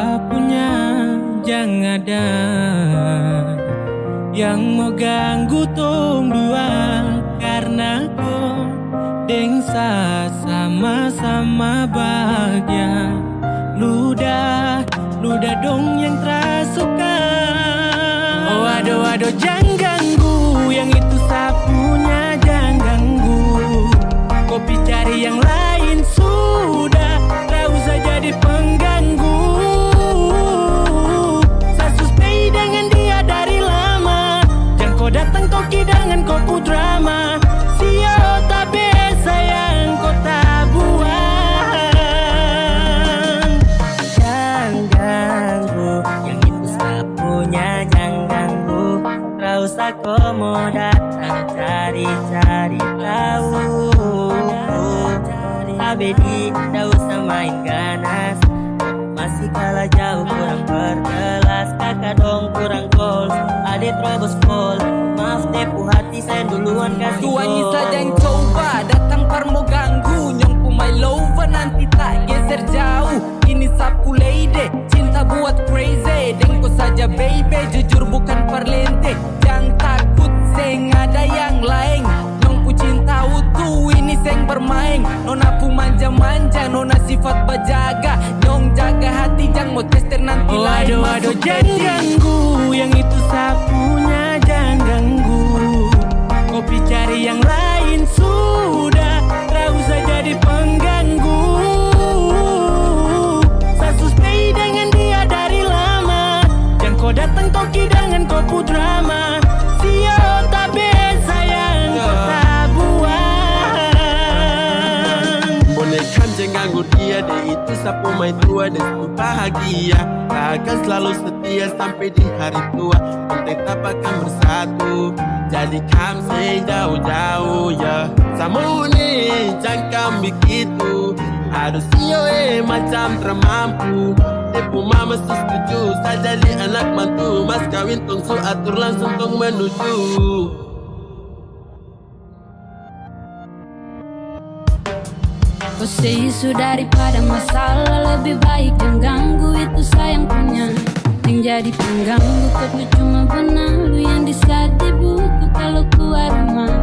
sapunya, jangan ada yang mau ganggu tong dua, karena kau dengsa sama-sama bahagia. Ludah dong yang tersuka. Oh aduh jangan ganggu, yang itu sapunya jangan ganggu. Kopi cari yang lain sudah, tak usah jadi pengganggu. Saya suspei dengan dia dari lama, jangan kau datang toki dengan kau drama. Sio tak biasa yang kau tak buang. Jangan ganggu, yang itu sapunya jangan ganggu. Tak usah kau mau datang cari-cari tahu. Abedi, tak usah main ganas, masih kalah jauh kurang berkelas. Kakak dong kurang goals, adik terobos pol. Maaf tepu hati saya duluan kasih gol. Tuannya saja yang coba datang par mau ganggu. Nyongku my lover nanti tak geser jauh. Ini sapu lady, cinta buat crazy. Dengko saja baby, jujur bukan parlente. Jangan takut, seng ada yang lain. Nyongku cinta utuh, ini seng bermain. Nona pu manja-manja, nona sifat bajaga. Nyong jaga hati, jangan mau tester nanti lain. Aduh jangan ganggu, yang itu sapunya jangan ganggu. Kopi cari yang lain sudah, tak usah jadi pengganggu. Saya suspei dengan dia dari lama, jangan kau datang toki dengan kau drama. Sio tak biasa yang kau tak buang. Boleh kan jangan ganggu dia, dia itu sapu main tua dan itu bahagia. Tak akan selalu setia sampai di hari tua, penting tetap akan bersatu. Jadi kamu say jauh-jauh ya. Sama ini jangan begitu, harus sio macam termampu. Tepu mama setuju, saya jadi anak mantu. Mas kawin tong su atur langsung tong menuju. Kau say isu daripada masalah, lebih baik jangan ganggu, itu sayang punya. Yang jadi pengganggu kau tuh cuma benalu yang di saat di buku kalau keluar rumah.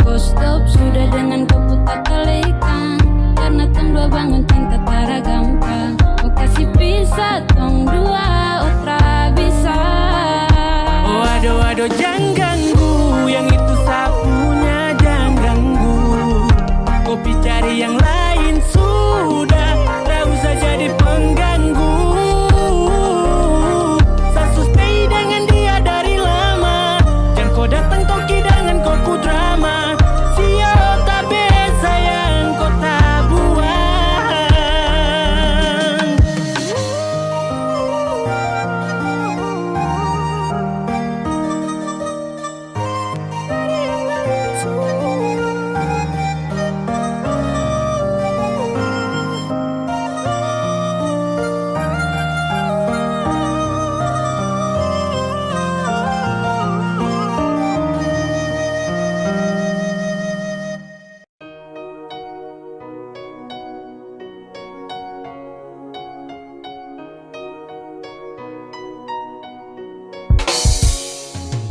Kau stop sudah dengan kau putar talikan, karena tong dua bangun cinta tara gampang. Kau kasih pisah tong dua, otra bisa. Oh aduh jangan ganggu, yang itu sapunya jangan ganggu. Kopi cari yang lain sudah, tak usah jadi pengganggu. Saya suspei dengan dia dari lama, jangan kau datang toki dengan kau drama. Sio tak biasa yang kau tak buang.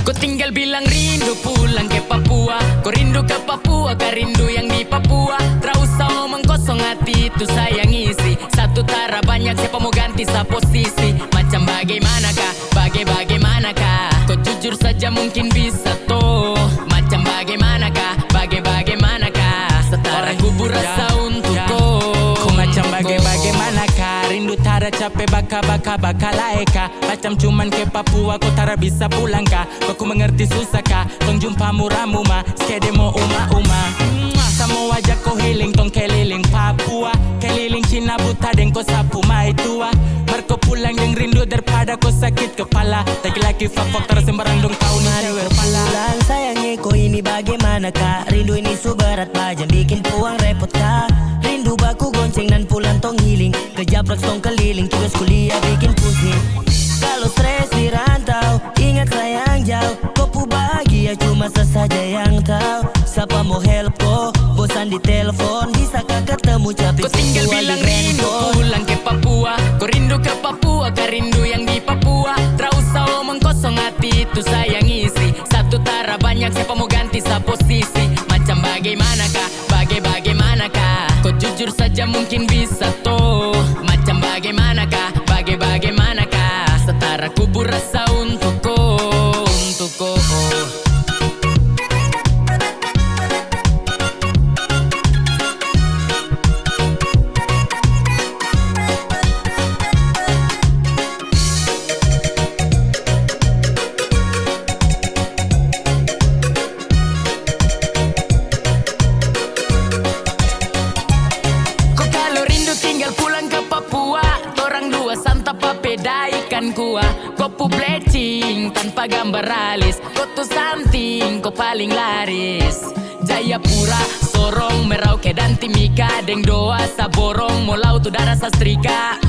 Kau tinggal bilang rindu pulang ke Papua. Kau rindu ke Papua, kau rindu yang di Papua. Tak usah omong kosong, hati itu sayang isi. Satu tara banyak, siapa mau ganti sa posisi. Macam bagaimanakah, bagaimanakah. Kau jujur saja mungkin bisa toh. Macam bagaimanakah, bagaimanakah. Setara kubur rasa untuk kau. Kau macam bagaimanakah. Rindu tara capek baka laeka. Macam cuman ke Papua, kau tara bisa pulang kah. Kau mengerti susah kah, tong jumpa muramu ma. Skede mo uma Samo wajah kau healing, tong keliling Papua. Keliling Cina buta dan kau sapu mai tua. Marco pulang yang rindu daripada kau sakit kepala. Laki-laki fak terus sembarang dong tahu nih cewek kepala. Pulang sayangnya kau ini bagaimana kak. Rindu ini subarat bajan bikin puang repot kak. Rindu baku gonceng dan pulang tong healing. Kejaprak tong keliling, tugas kuliah bikin pusing. Kalau stres di rantau, ingat sayang jauh. Kau pu bahagia cuma sesaja yang tahu. Siapa mau help kau, bosan di telepon. Bisakah ketemu capek kau tinggal bilang rindu pulang ke Papua. Kau rindu ke Papua, itu saya ngisi. Satu tara banyak, siapa mau ganti sa posisi. Macam bagaimanakah, bagaimanakah, kau jujur saja mungkin bisa toh. Macam bagaimanakah, bagaimanakah, setara kubur rasa untuk kau, untuk kau. Kau kalau rindu tinggal pulang ke Papua, torang dua santap papeda ikan kuah. Kopu blecing tanpa gambar alis, kau tuh something, kau paling laris. Jayapura, Sorong, Merauke dan Timika, Deng doa saborong, Molau tu darah sastrika.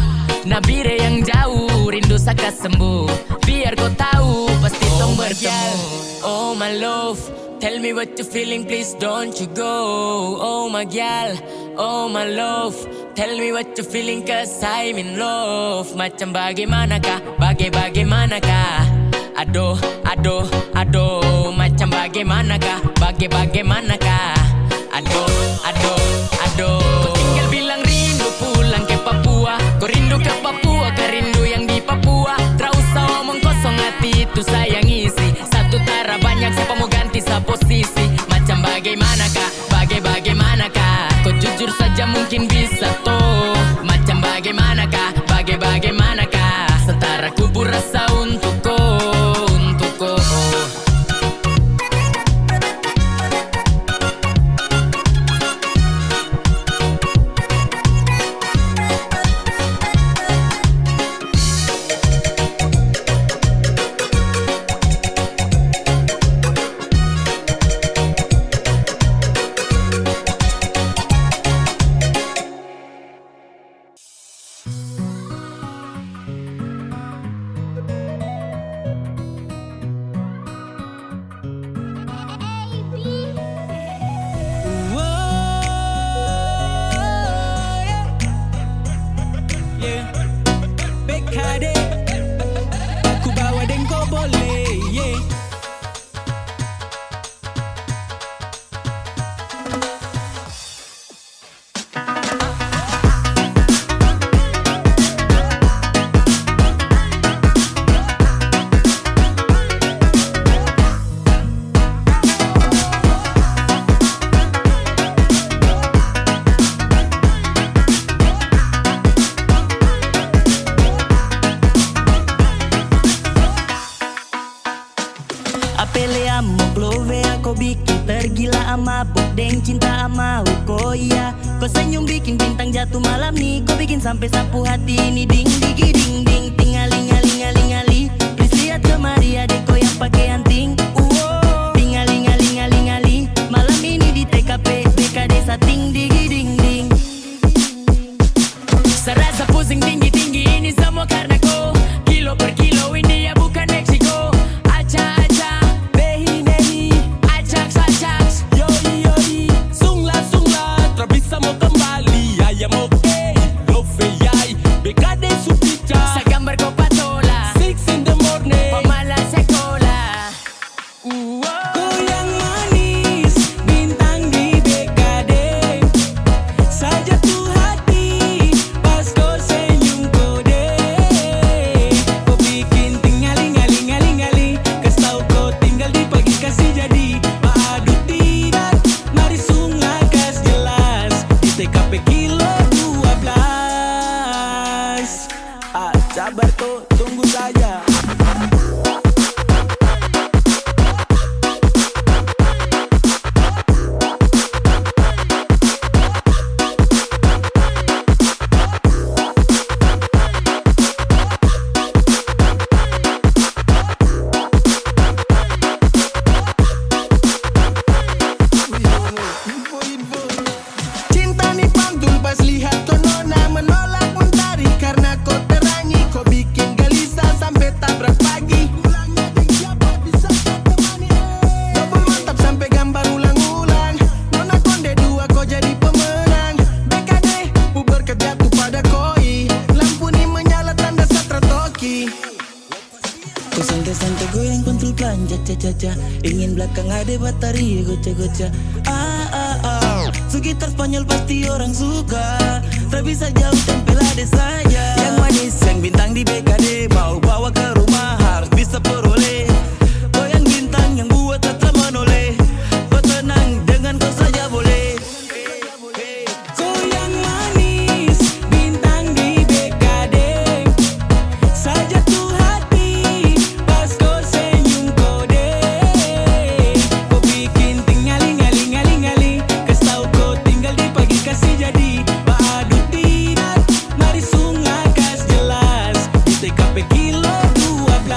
Nabire yang jauh, rindu saka sembuh, biar kau tahu pasti tong bertemu. Oh my love, tell me what you feeling, please don't you go. Oh my gal, oh my love, tell me what you feeling, cause I'm in love. Macam bagaimanakah, bagaimanakah, aduh, aduh, aduh. Macam bagaimanakah, bagaimanakah, aduh, aduh, aduh. Kau tinggal bilang rindu pulang ke Papua, kau rindu ke Papua, kau rindu yang di Papua. Tak usah omong kosong, hati itu saya ngisi. Satu tara banyak, siapa mau ganti sa posisi. Macam bagaimanakah, bagaimanakah, kau jujur saja mungkin bisa toh. Macam bagaimanakah, bagaimanakah, setara kubur rasa untuk kau, untuk kau. PKD, aku bawa dan kau boleh, yeah. Apele amok love aku bikin tergila ama deng cinta ama kau iya. Kau senyum bikin bintang jatuh malam nih, kau bikin sampai sapu hati ini ding digi ding ding. Tingali ngali ngali ngali, please lihat kemari adek kau yang pakai anting. Tingali ngali ngali ngali, malam ini di TKP BKD sating digi ding ding. Serasa pusing tinggi-tinggi ini semua karena kau. Kilo per kilo ini ya bukan Meksiko. Aca-aca, behi-nehi, acak-acak, Yoi, sungla, tak bisa mau kembali. Ayam oke, love yai, BKD Supica. sa gambar ko patola, 6 in the morning. pamala sekolah. Kau yang manis, bintang di BKD. Saja tuh hati, pas kau senyum kode. Kau bikin tingali-ngali-ngali-ngali, kasih tau kau tinggal di pagi kasih jadi. Paadut tidak, mari sunglah kas jelas. Di TKP kilo 12. Sabar tuh, tunggu saja. Cinta nih pantul pas lihat kau nona menolak mentari karena kau terangi, kau bikin gelisah sampai tak senang jaja-jaja. Ingin belakang ada bateri goca-goca. Sekitar Spanyol pasti orang suka. Tak bisa jauh tempel ada saja. Yang manis, yang bintang di BKD, mau bawa ke rumah harus bisa peroleh. Kau yang bintang yang buat tak menoleh. Kau tenang dengan kau saja boleh. Kau yang manis, bintang di BKD, saja tuh hati pas kau senyum kode. Kau bikin tingali-ngali-ngali-ngali. Kasih tau kau tinggal di pagi kasih jadi. Baadu tidak, mari sungai kas jelas. Di TKP kilo 12.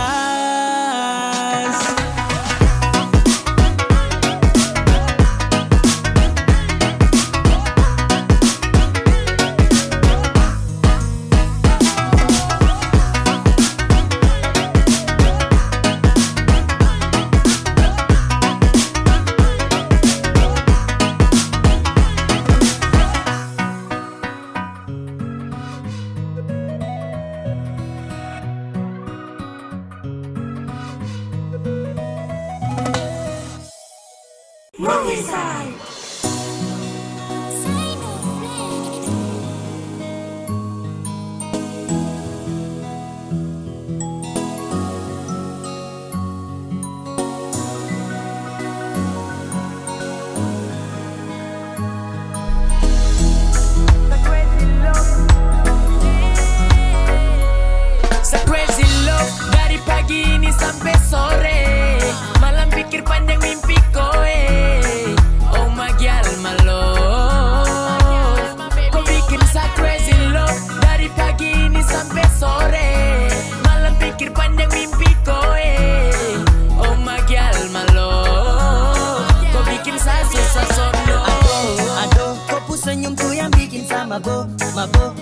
Sa crazy love dari pagi ini sampai sore. Malam pikir panjang mimpi koe. Oh my girl, my love. Kau bikin sa crazy love dari pagi ini sampai sore. Malam pikir panjang mimpi koe. Oh my girl, my love. Kau bikin sa susah sono. Aduh, kau senyum tuh yang bikin sama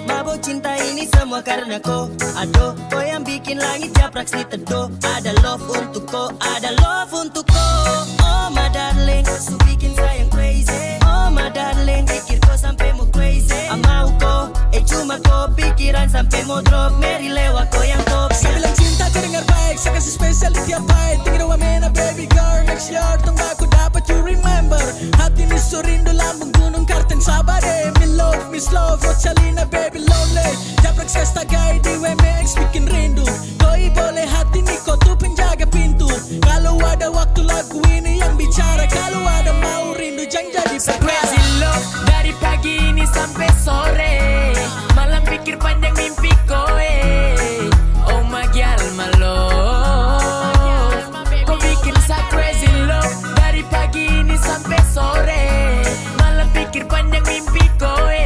mabo cinta ini semua karena kau. Aduh, kau yang bikin langit japrak si teduh. Ada love untuk kau, ada love untuk kau. Oh my darling, su bikin sayang crazy. Oh my darling, pikir kau sampai mau crazy. Mau kau, cuma kau pikiran sampai mau drop. Mary lewat kau yang top. Saya bilang cinta kau dengar baik, saya kasih spesial di tiap bait. Tinggal wamena baby girl, next year tunggu aku dapat you remember. Hati ini so rindu lambung gunung Kartens Sabade. Me love, miss love, Rochalina baby lonely. Japrak saya stagai di WMX bikin rindu. Koi boleh hati ini kau tuh penjaga pintu. Kalau ada waktu lagu ini yang bicara. Kalau ada mau rindu jangan jadi Sa crazy love dari pagi ini sampai sore. Malam pikir panjang mimpi koe. Oh my girl, my love. Kau bikin sa crazy love dari pagi ini sampai sore. Malam pikir panjang mimpi koe.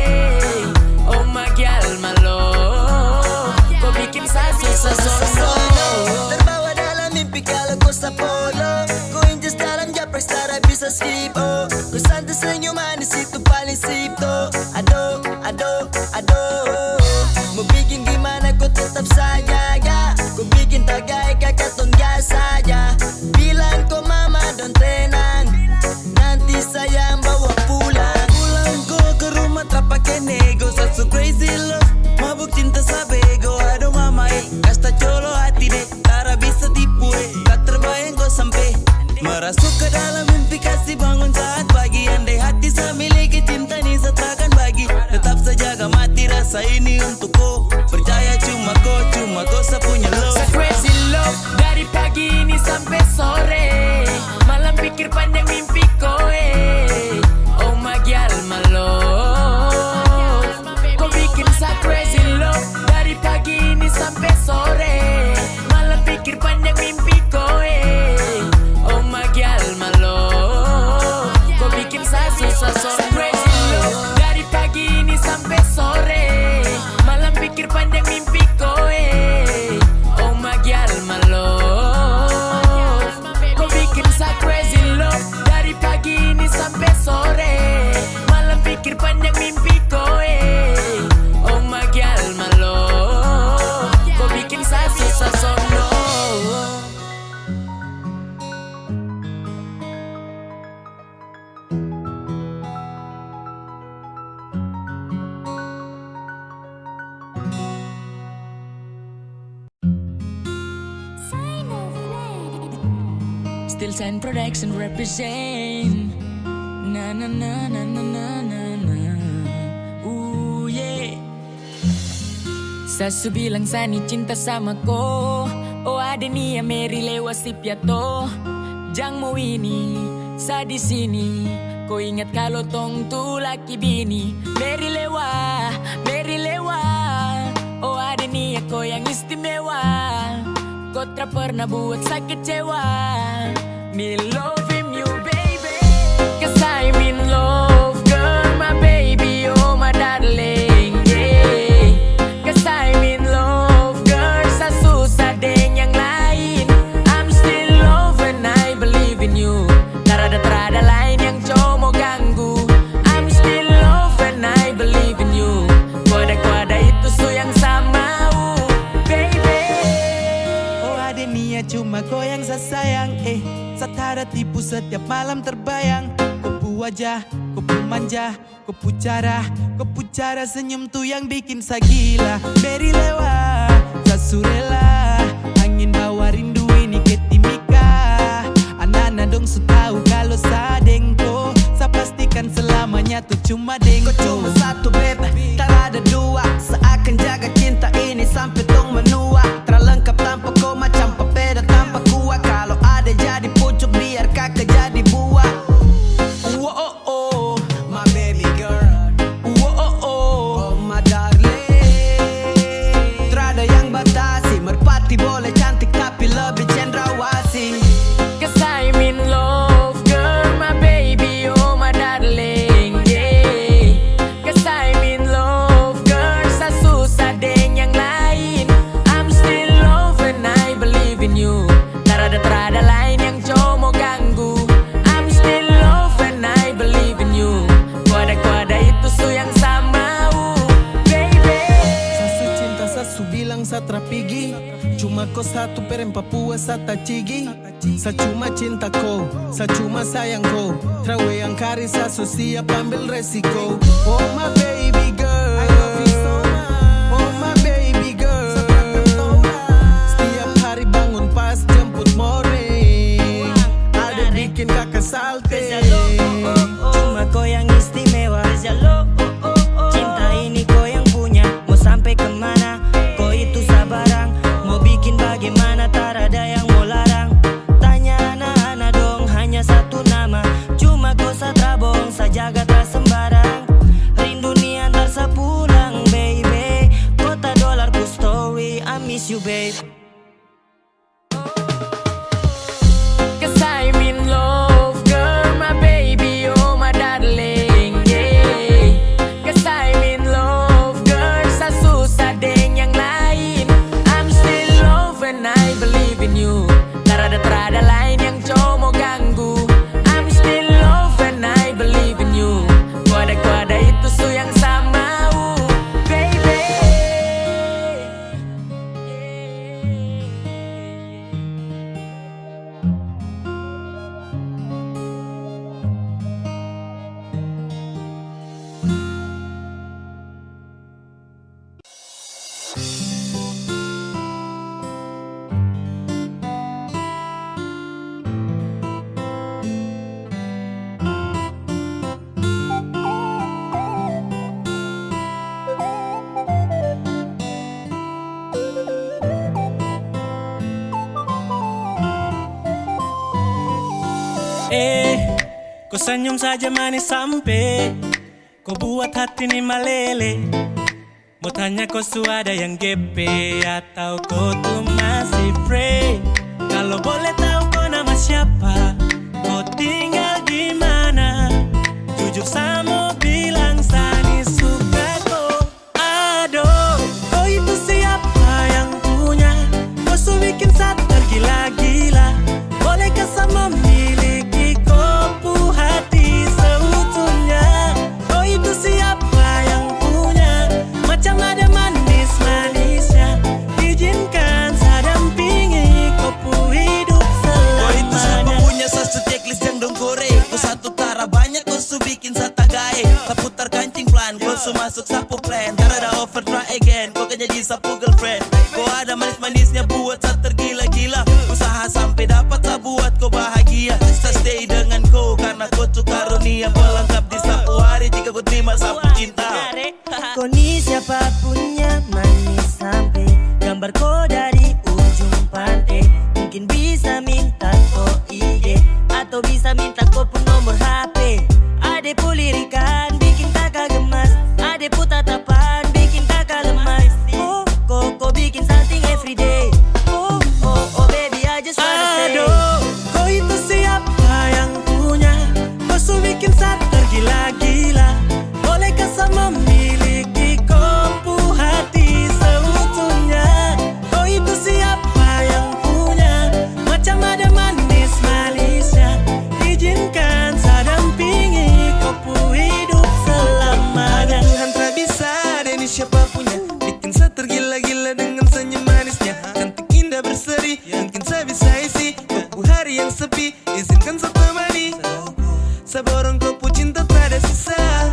Oh my girl, my love. Kau bikin sa susah sono. Terbawa dalam mimpi kalau kau sapolo. Kau injas dalam japrak setara bisa skip. Oh, kau santai senyum manis itu paling sip tuh. Aduh, aduh, aduh. Mau bikin gimana kau tetap saja ya. Kau bikin tagai kakak tongga saja. Bilang kau mama don't tenang. Nanti sayang bawa pulang. Pulang kau ke rumah tak pakai nego. So crazy love, mabuk cinta sabego. Aduh mama kasta colo hati deh. Tara bisa tipu tak terbayang kau sampai merasuk ke dalam mimpi kasih bangun saat pagi. Andai hati saya miliki cinta ini saya takkan bagi. Tetap saja mati rasa ini untuk kau. Percaya cuma kau saya punya love. Sa crazy love dari pagi ini sampai sore. Malam pikir panjang mimpi koe. Oh my girl, my love. Kau bikin sa crazy love dari pagi ini sampai sore. Malam pikir panjang mimpi koe. Oh my girl, my love. Kau bikin sa susah sono. Sa crazy love dari pagi ini sampai sore. Malam Details and production represent. Na na na na na na na na. Ooh yeah. Sasu bilang Sani cinta sama ko. Oh ada nia Mary lewat si piato. Jang mau ini sa di sini. Kau ingat kalau tong tu laki bini. Mary lewa, Mary lewa. Oh ada nia kau yang istimewa. Kau tak pernah buat sakit cewa. Me loving you baby. Cause I'm in love girl my baby oh my darling yeah. Cause I'm in love girl sa susah deng yang lain. I'm still love and I believe in you. Terada lain yang cuma ganggu. I'm still love and I believe in you. Kuada itu su yang sama baby. Oh ada niat cuma kau yang saya sayang Satara tipu setiap malam terbayang. Kau pu wajah, kau pu manja, kau pu cara senyum tuh yang bikin saya gila. Beri lewa, sasurela, angin bawa rindu ini ke timika. Anak-anak dong su tahu kalau sadengko, saya pastikan selamanya tuh cuma dengko. Kau cuma satu beb, tak ada dua. Seakan jaga cinta ini sampai tong menua. Terlengkap tanpa kau macam papeda tanpa kuah. Kalau ada jadi pucuk biar kakak jadi buah. Oh oh oh, my baby girl. Oh oh oh, my darling. Terada yang batasi, merpati boleh cantik tapi lebih cendrawasih. Cause I'm in love girl my baby oh my darling yeah. Cause I'm in love girl sa susah deng yang lain. I'm still love and I believe in you. Terada lain yang cuma ganggu. I'm still love and I believe in you. Kuada itu su yang sama baby. Sasu cinta sasu bilang sa trapigi. Cuma kau satu perem Papua sa tacigi. Sa cuma cinta kau, sa cuma sayang kau. Trawe yang kari sasu siap ambil resiko. Oh my baby girl, I love you so much. Oh my baby girl, setiap hari bangun pas jemput morning. Ada bikin kakak salte. Cuma kau yang istimewa. Cinta ini kau yang punya. Mau sampai kemana? Kau itu sabarang. Mau bikin bagaimana? Tak ada yang mau larang. Tanya anak-anak dong, hanya satu nama. Cuma kau satrabong, sajaga tak sembarang. Rindu ni antar sepulang baby. Kota dolar ku story, I miss you babe. Cause I'm in love girl my baby oh my darling yeah. Cause I'm in love girl sa susah deng yang lain. I'm still love and I believe in you. Terada lain yang cuma ganggu. I'm still love and I believe in you. Kuada itu su yang sama baby. Kau senyum saja manis sampai kau buat hati ini meleleh. Mau tanya kau su ada yang GP atau kau tuh masih free? Kalau boleh tahu kau nama siapa, kau tinggal di mana? Jujur sama bilang Sani suka kau. Aduh, kau itu siapa yang punya? Kau su bikin saya tergila-gila. Bolehkah saya memiliki kopu hati seutuhnya? Kau itu siapa yang punya? Macam ada manis-manisnya. Izinkan saya dampingi kopu hidup selamanya. Kau itu siapa punya satu checklist yang dong korek. Kau satu tara banyak kau su bikin saya tagay. friend. Kau ada manis-manisnya buat saya tergila-gila. Usaha sampai dapat saya buat kau bahagia. Saya stay dengan kau karena kau tuh karunia pelengkap di satu hari jika kau terima sapu cinta. Kau ni siapa punya manis sampai gambar kau dari ujung pantai. Mungkin bisa minta kau IG atau bisa minta kau pun nomor HP. Ade pu lirikan bikin kakak gemas, ade pu tatapan bikin kakak lemas. Oh, kau bikin something everyday. Oh, oh, oh baby I just wanna say. Aduh, kau itu siapa yang punya? Kau su bikin saya tergila-gila. Bolehkah saya memiliki kopu hati seutuhnya? Kau itu siapa yang punya? Macam ada manis-manisnya. Izinkan saya dampingi kopu hidup selamanya. Tuhan tak bisa ada ini siapa punya. Bikin saya tergila-gila dengan senyum manisnya. Cantik indah berseri, mungkin saya bisa isi kopu hari yang sepi. Izinkan saya temani. Saya borong kopu cinta tak ada sisa.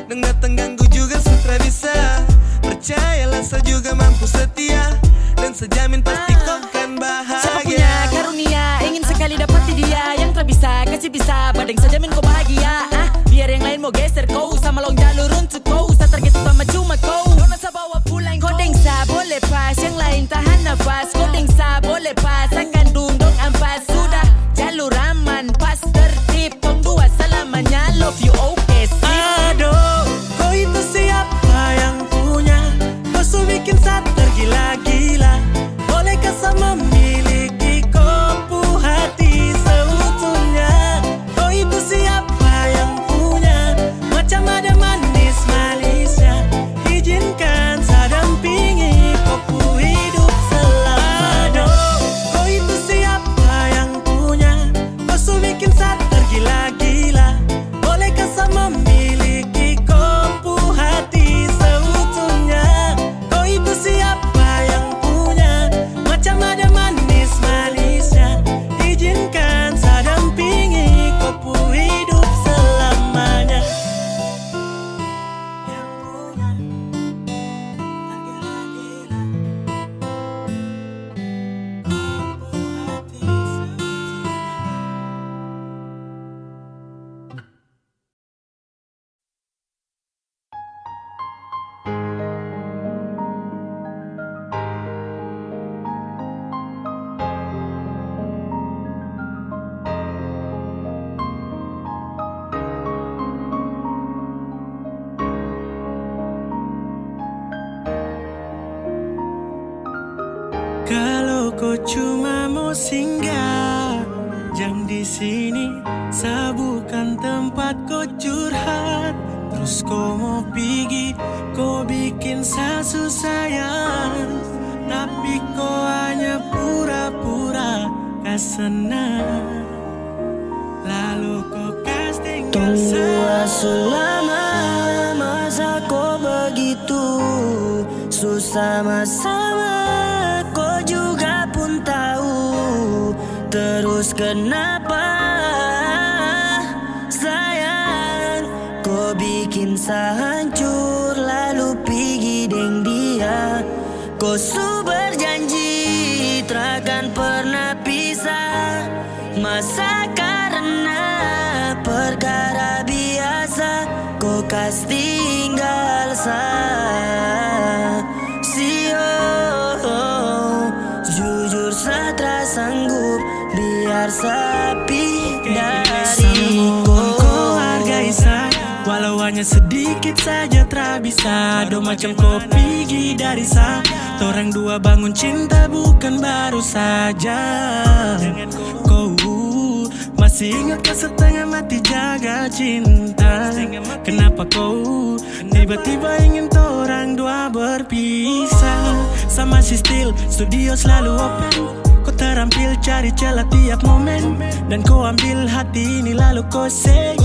Dan datang ganggu juga sutra bisa. Percayalah saya juga mampu setia. Dan sejamin pasti kau kan bahagia. Siapa punya karunia, ingin sekali dapati dia. Yang tak bisa, kasih bisa, badeng saja min kau bahagia. Biar yang lain mau geser kau, sama long jalur untuk kau. Saya target utama cuma kau. Nona saya bawa pulang kau. Dengsa boleh pas, yang lain tahan nafas. Kau dengsa boleh pas, akan dundung ampas. Sudah jalur aman, pas tertib. Tong dua selamanya, love you okay sip. Aduh, kau itu siapa yang punya? Kau su bikin saya tergila-gila. Bolehkah saya memiliki kopu hati seutuhnya? Kau itu siapa yang punya? Macam ada manis-manisnya. Izinkan saya dampingi kopu hidup selamanya. Kau itu siapa yang punya? Kau su bikin saya tergila-gila. Bolehkah saya memiliki kopu hati seutuhnya? Kau itu siapa yang punya? Macam ada manis-manisnya. Izinkan saya dampingi kopu hidup selamanya. Yang punya tergila-gila. Kopu hati seutuhnya. Kalau kau cuma mau singgah, jangan di sini. Saya bukan tempat kau curhat. Terus kau mau pergi, kau bikin saya susah sayang. Tapi kau hanya pura-pura senang. Lalu kau casting Tunggu selama masa kau begitu susah sama kau juga pun tahu. Terus kenapa sayang kau bikin saya hancur lalu pergi deng dia. Kau su berjanji takkan pernah pisah. Masa karena perkara biasa kau kas tinggal saya. Jujur saya tak sanggup biar sapi dari kau hargai saya. Walau hanya sedikit saja tak bisa. Do macam kau pergi dari saya. Torang dua bangun cinta bukan baru saja. Kau masih ingatkah setengah mati jaga cinta? Kenapa kau tiba-tiba ingin torang dua berpisah? Sama si still studio selalu open. Kau terampil cari celah tiap momen. Dan kau ambil hati ini lalu kau say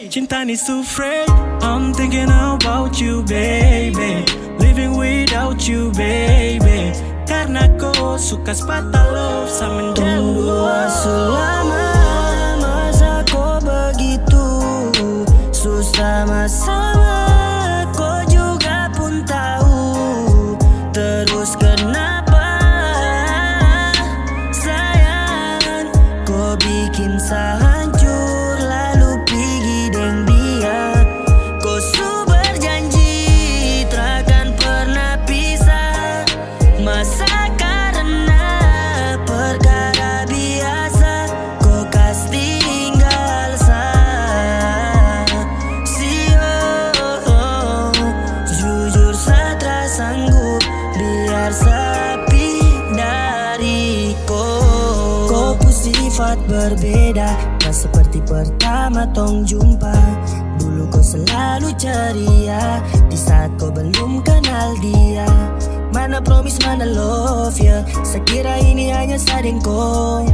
cinta ni so free. I'm thinking about you baby. Living without you baby. Karena kau suka sepatah love sama menjauh. Selama masa kau begitu susah sama kau juga pun tahu. Terus Masa karena perkara biasa kau kas tinggal jujur saya tak sanggup biar sepi dari kau sifat berbeda, tak seperti pertama tong jumpa. Dulu kau selalu ceria di saat kau belum kenal dia. Mana promise, mana love ya, sekira ini hanya sadengko.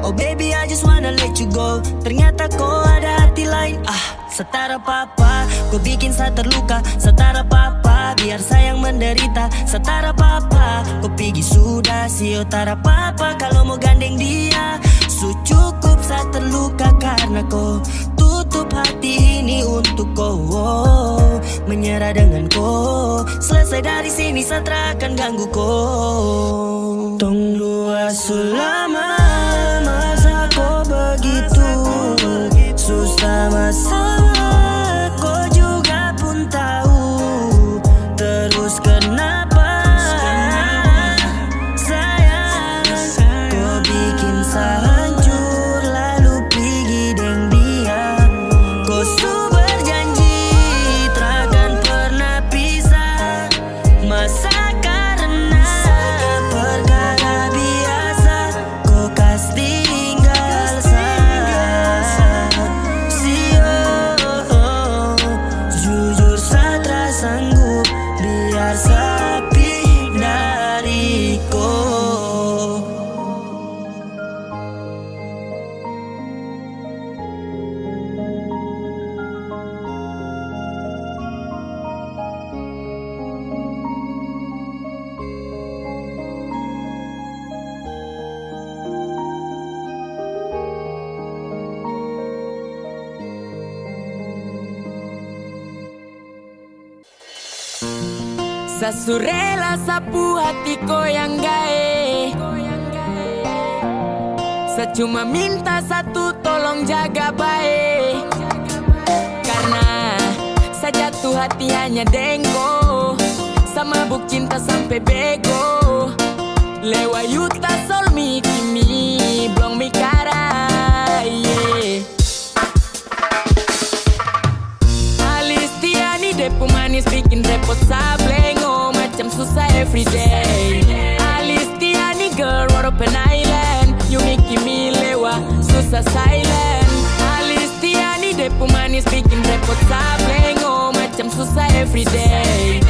Oh baby I just wanna let you go, ternyata kau ada hati lain. Setara papa, kau bikin saya terluka. Setara papa, biar sayang menderita. Setara papa, kau pergi sudah sio tara papa. Kalau mau gandeng dia, cukup saya terluka karena kau tutup hati ini untuk kau. Menyerah dengan kau, selesai dari sini saya tak akan ganggu kau. Tong dua selama masa kau begitu susah masalah, kau juga pun tahu. Terus kenapa sayang kau bikin saya hancur lalu pergi dengan dia. Kau su berjanji takkan pernah pisah. Masa karena perkara biasa kau kas tinggal jujur saya tak sanggup biar sepi dari kau. Sasurela sapu hatiku yang gae. Saya cuma minta satu, tolong jaga baik. Karena saya jatuh hati hanya dengko, sama buk cinta sampai bego. Lewa yuta sol mi kimi blong mi kara, yeah. Alistiani depu manis bikin repot sablengo, macam susah everyday. Alistiani girl what open island, you make me lewa susah silent. Alistiani depu manis bikin repot sablengo, macam susah everyday.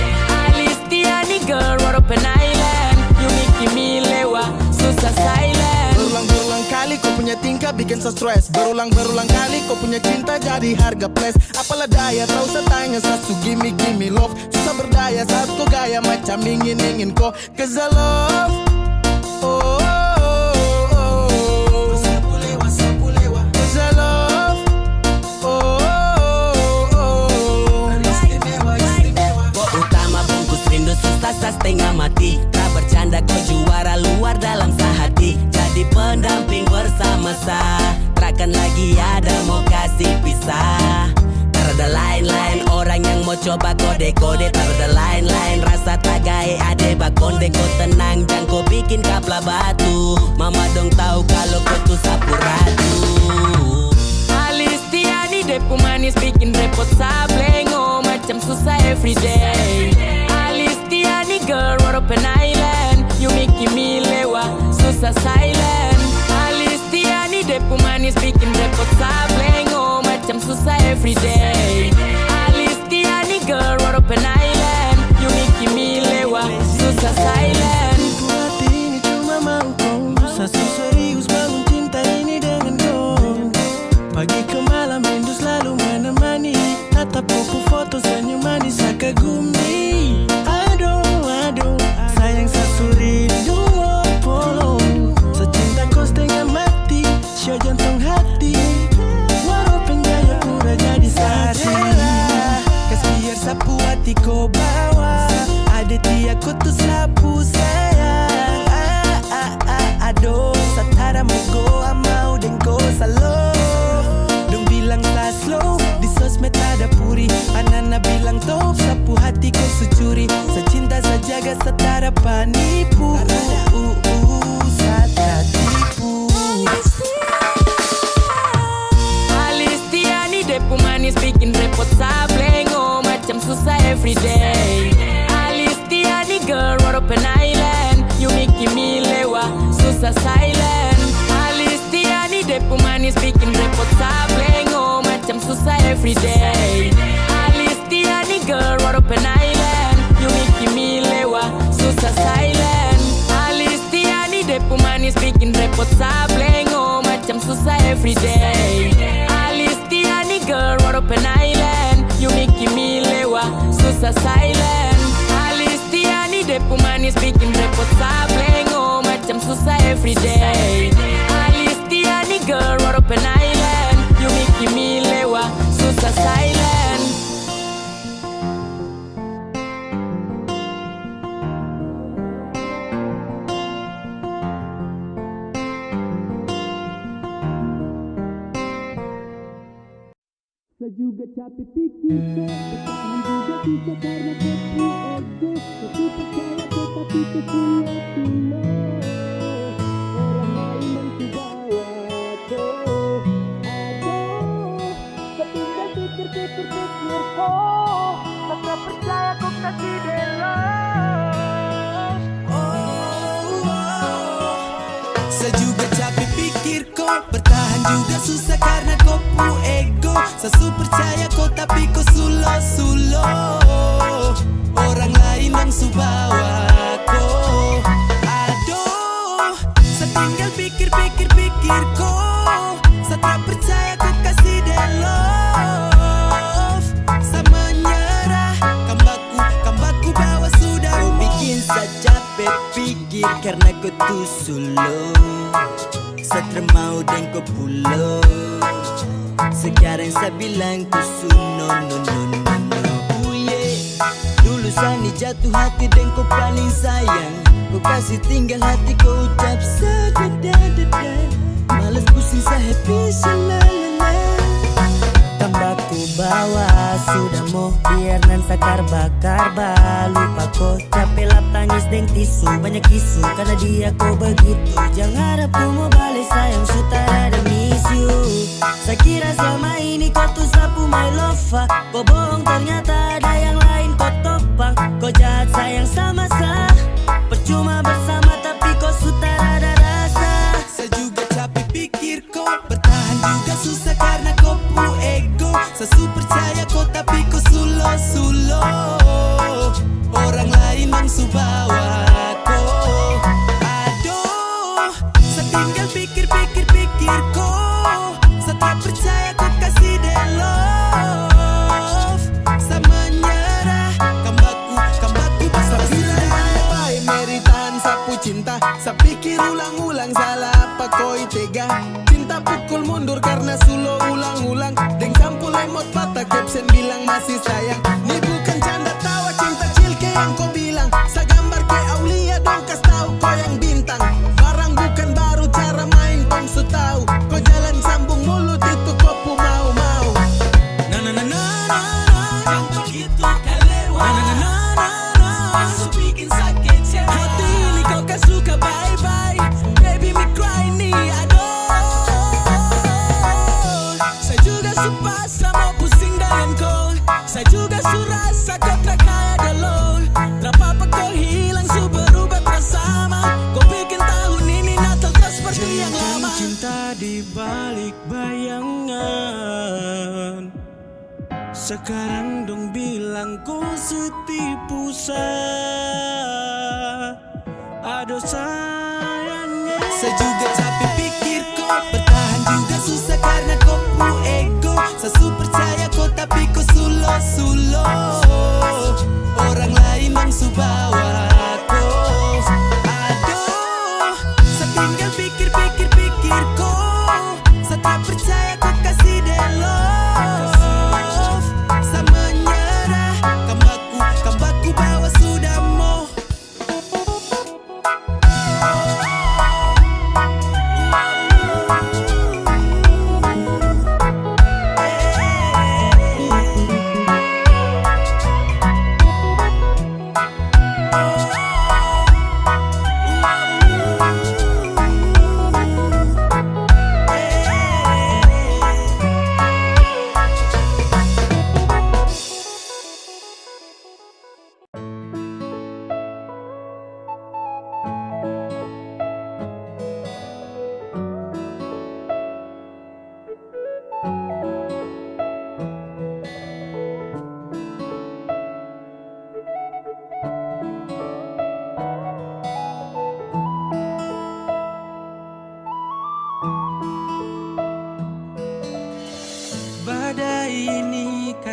Alistiani girl what open island, you make me lewa susah silent. Berulang-berulang kali kau punya tingkah bikin saya stres. Berulang-berulang kali kau punya cinta jadi harga plus. Apalah daya tahu saya tanya satu gimme love. Susah berdaya saat kau gaya macam ingin kau. Cause I love, oh, oh, oh, oh. Sapu lewa. Cause I love, oh, oh, oh. Istimewa. Kau utama bungkus rindu susah setengah mati. Tak bercanda kau juara luar dalam sehati. Jadi pendamping bersama saya, takkan lagi ada mau kasih pisah. Ada lain-lain orang yang mau coba kode-kode. Ada lain-lain rasa tagai ade bakonde. Kau tenang jangan kau bikin kapla batu. Mama dong tahu kalau kau tuh sapu ratu. Alistiani depu manis bikin repot sablengo, macam susah everyday. Alistiani girl what open island, you make me lewa susah silent. Alistiani depu manis bikin repot sablengo, macam susah everyday. Alistiani girl what open island, you make me lewa susah silent. Hati ini cuma mau kau, saya serius bangun cinta ini dengan kau. Pagi ke malam rindu selalu menemani. Tatap popo foto senyum manis saya kagumi. Aduh, sayang saya rindu polo. Secinta kau setengah mati, show jantung hati. Walaupun gaya pura jadi sati. Kas biar sapu hati kau bawa. Ada dia kau tuh sapu sayang. Aduh, satara mogo amau dan kau salo. Dong bilang tak slow, di sosmed ada puri. Anana bilang top, sapu hati kau securi. Secinta sejaga setara panipu. susah silent. Alistiani depu manis bikin repot sableng. Oh macam susah everyday. Alistiani girl what open island. You make me lewa susah silent. Alistiani depu manis bikin repot sableng. Oh macam susah everyday. Alistiani girl what open island. You make me lewa susah silent. Alistiani depu manis bikin repot sableng. Oh macam susah everyday. Alistiani girl what open island. You make me lewa susah silent. Saya juga capek pikir bertahan juga bisa karena kopi ego. Aku percaya tetapi kesia-sia. Orang lain mencoba aku. Aduh, ketinggal pikir kok. Tak percaya kok kasih delo. Saya juga capek pikir kok, bertahan juga susah karena kau pu ego. Saya percaya kau tapi kau sulo. Orang lain yang subawa kau. Aduh, saya tinggal pikir kok. Saya tak percaya kau kasih the love. Saya menyerah, kambaku bawa sudah. Kau bikin saya capek pikir karena kau tuh sulo. Saya termau dan kau pulau. Sekarang saya bilang ku no. Oh yeah. Dulu Sani jatuh hati dan kau paling sayang. Kau kasih tinggal hati kau ucap sadada. Malas pusing saya happy salalala. Tambahku bawa sudah mau biar nan sakar bakar. Lupa kau capek lap tangis dan tisu. Banyak isu karena dia kau begitu. Jangan harap kau mau balik sayang sutara ada miss you. Saya kira selama ini kau tuh sapu my lover. Kau bohong ternyata ada yang lain kau topang. Kau jahat sayang sama sah. Percuma bersama tapi kau sutara ada rasa. Saya juga capek pikir kau, bertahan juga susah karena kau pu ego. Saya percaya kau tapi kau sulo. Orang lain yang subawa kau. Aduh, saya tinggal pikir kau. Saya tak percaya kau kasih the love. Saya menyerah, kambaku basah. Bye-bye, meritan sapu cinta. Saya pikir ulang-ulang salah apa koi tega. Cinta pukul mundur karena sulo ulang-ulang. Deng sampul lemot patah caption bilang masih sayang. Ini bukan canda tawa cinta cilke yang kau bilang. Saya gambar ke Aulia dong kas tahu kau yang bintang. Barang bukan baru cara main tong su tahu. Kau jalan sambung mulut itu kau pu mau. Yang begitu kelewa. Su bikin sakit cewek. Hati ini kau kan suka bye-bye. Baby me cry nih aduh. Saya juga suka sama pusing dengan kau. Saya juga surasa kau tak kaya delo. Terapa kau hilang su berubah bersama. Kau bikin tahun ini Natal tak seperti yang lama. Cinta di balik bayangan. Sekarang dong bilang ku setipu aduh sayangnya. Saya juga capek pikir kok, bertahan juga susah karena kau pu ego. Saya percaya kau tapi kau sulo. Orang lain yang subawa kau. Aduh, saya tinggal pikir kok. Saya tak percaya kau kasih the love. Saya menyerah, kambaku bawa sudah mau.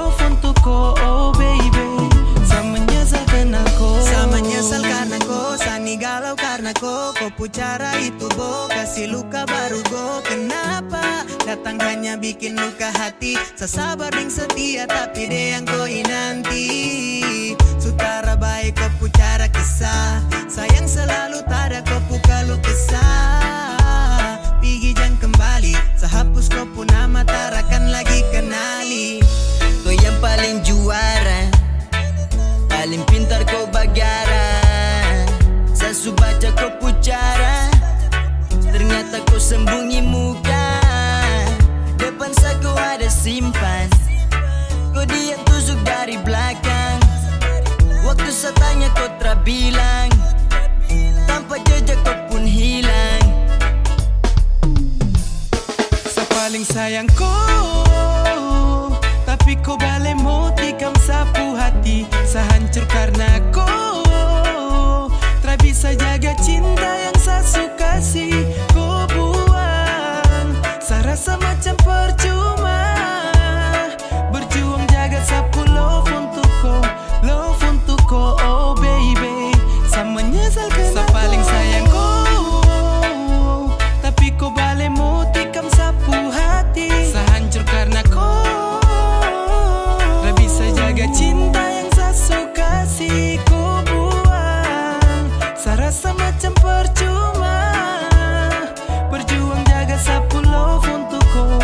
love untukku, oh baby. Sama nyesal karena kau, Sama nyesal karena kau, Sani galau karena kau pucara itu bo, kasih luka baru go. Kenapa datang hanya bikin luka hati? Sasabar ding setia tapi deh yang kau nanti. Sutara baik kau pucara kisah, sayang selalu tada kau kalau kisah. Pigi jangan kembali, sehapus kau pun nama tarakan lagi kenali. Kau yang paling juara, paling pintar kau bagara. Sasu baca kau pucara, ternyata kau sembunyi muka. Depan saku ada simpan, kau dia tusuk dari belakang. Waktu saya tanya kau terbilang, tanpa jejak kau pun hilang. Sa paling sayang kau, tapi kau balik mau tikam sapu hati. Sehancur karena kau, tak bisa jaga cinta yang saya suka sih. Kau buang, saya rasa macam percuma. Berjuang jaga sapu love untukku, oh baby. Sama nyesal karena sa paling sayang kau, tapi kau balik mau tikam sapu hati. Sehancur karena kau, tak bisa jaga cinta yang saya suka sih. Kau buang, saya rasa macam percuma. Berjuang jaga sapu love untukku,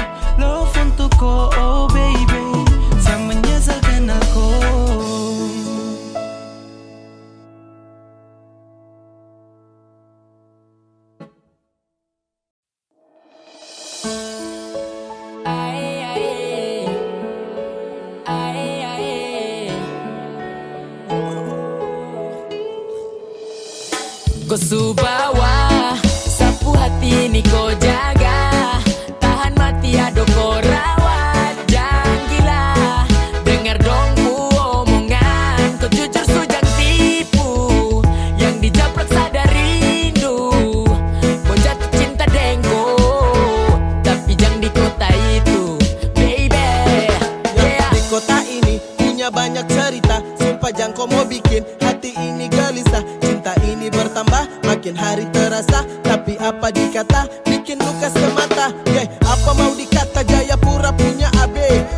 Apa mau dikata Jayapura punya AB?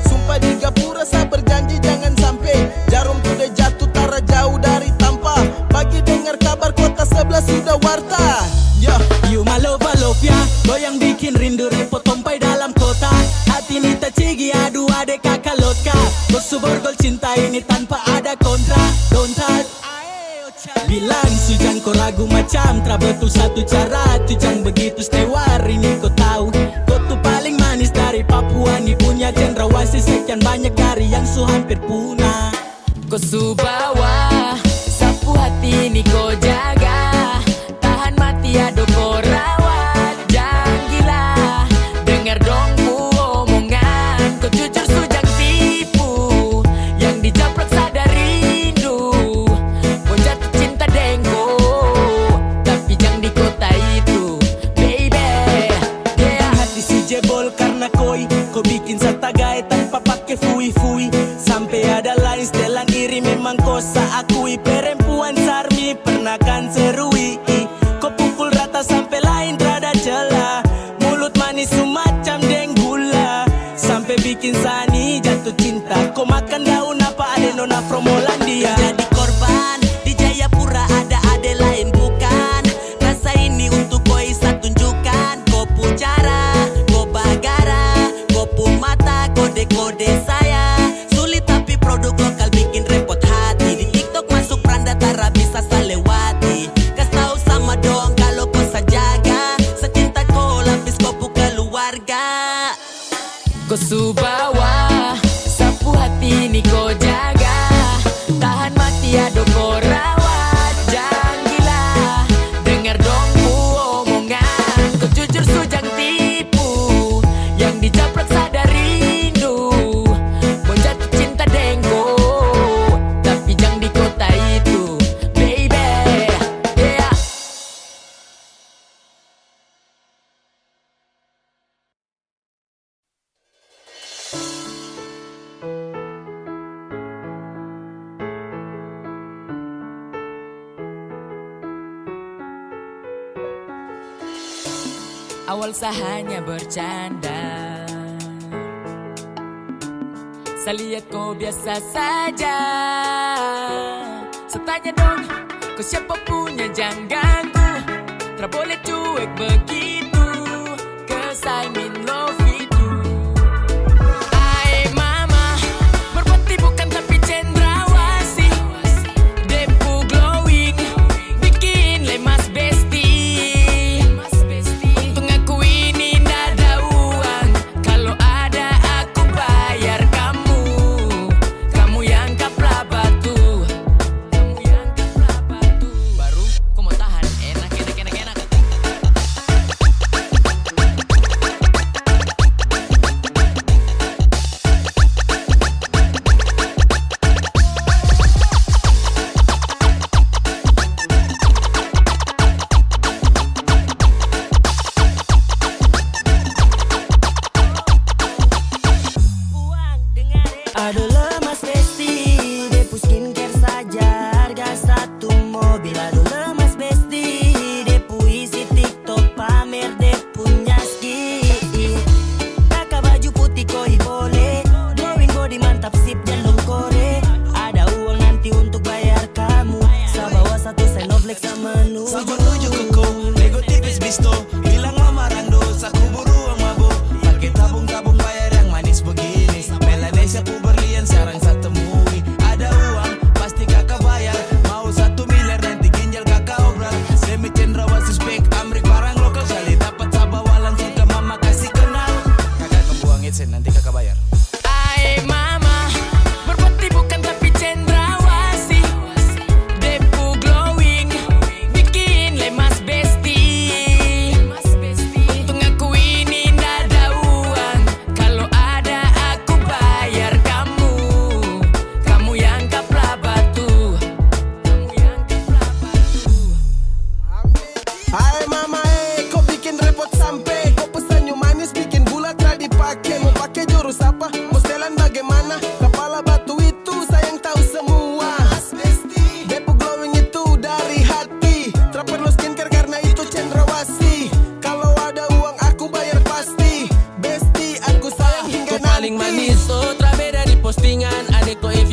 Sumpah di Gapura saya berjanji jangan sampai Jarum sudah jatuh tara jauh dari Tampa. Bagi dengar kabar kota sebelah sudah warta. You malova lovia, goyang bikin rindu repot tompai dalam kota. Hati ini tak cigi, aduh adek kakak lotka. Kau suborgol cinta ini tanpa ada kontra. Don't touch. Bilang sujang kau ragu macam tra betul satu cara. Tujang begitu stewar ini kau tahu. Kau tuh paling manis dari Papua. Ni punya cendrawasih sekian banyak dari yang su hampir punah. Kau su bawa sapu hati ini kau jaga. Tahan mati ado kau rawat. Jangan gila dengar dong bu omongan. Kau jujur sujang tipu. Yang dijaprak sadar rindu. Mau jatuh cinta dengko. Tapi jangan di kota itu baby. Yeah. Hati si jebol karena koi. Kau bikin satagai tanpa pakai fui-fui. Sampai ada lain setelan iri memang kau seakui. Perempuan sarmi pernah kan serui. Kau pukul rata sampai lain rada celah. Mulut manis semacam denggula. Sampai bikin Sani jatuh cinta. Kau makan daun apa ada nona from Hollandia. Jadi korban di Jayapura ada ade lain bukan. Rasa ini untuk kau isa tunjukkan. Kau pucara, kau bagara, kau pun mata kode-kode saya. Sulit tapi produk lokal bikin repot hati. Di TikTok masuk peranda tara bisa salewati. Kas tahu sama dong kalau kau sajaga. Secinta kau lapis kau buka keluarga. Kau su bawa sapu hati ini kau jaga. Tahan mati ado kau rawat. Jangan gila dengar dong bu omongan. Kau jujur sujang tipu. Yang dijaprak sadar rindu. Mau jatuh cinta dengko. Tapi jangan di kota itu baby. Yeah. Awal saya hanya bercanda. Saya lihat kau biasa saja. Saya tanya dong, kau siapa punya jangan ganggu. Tak boleh cuek begitu. Cause I'm in love with you. Ay mama, berbukti bukan tapi cendrawasih. Depu glowing, bikin lemas bestie. Untung aku ini nggak ada uang. Kalau ada aku bayar kamu. Kamu yang kapla batu. Kamu yang kapla batu. Baru kau mau tahan enak.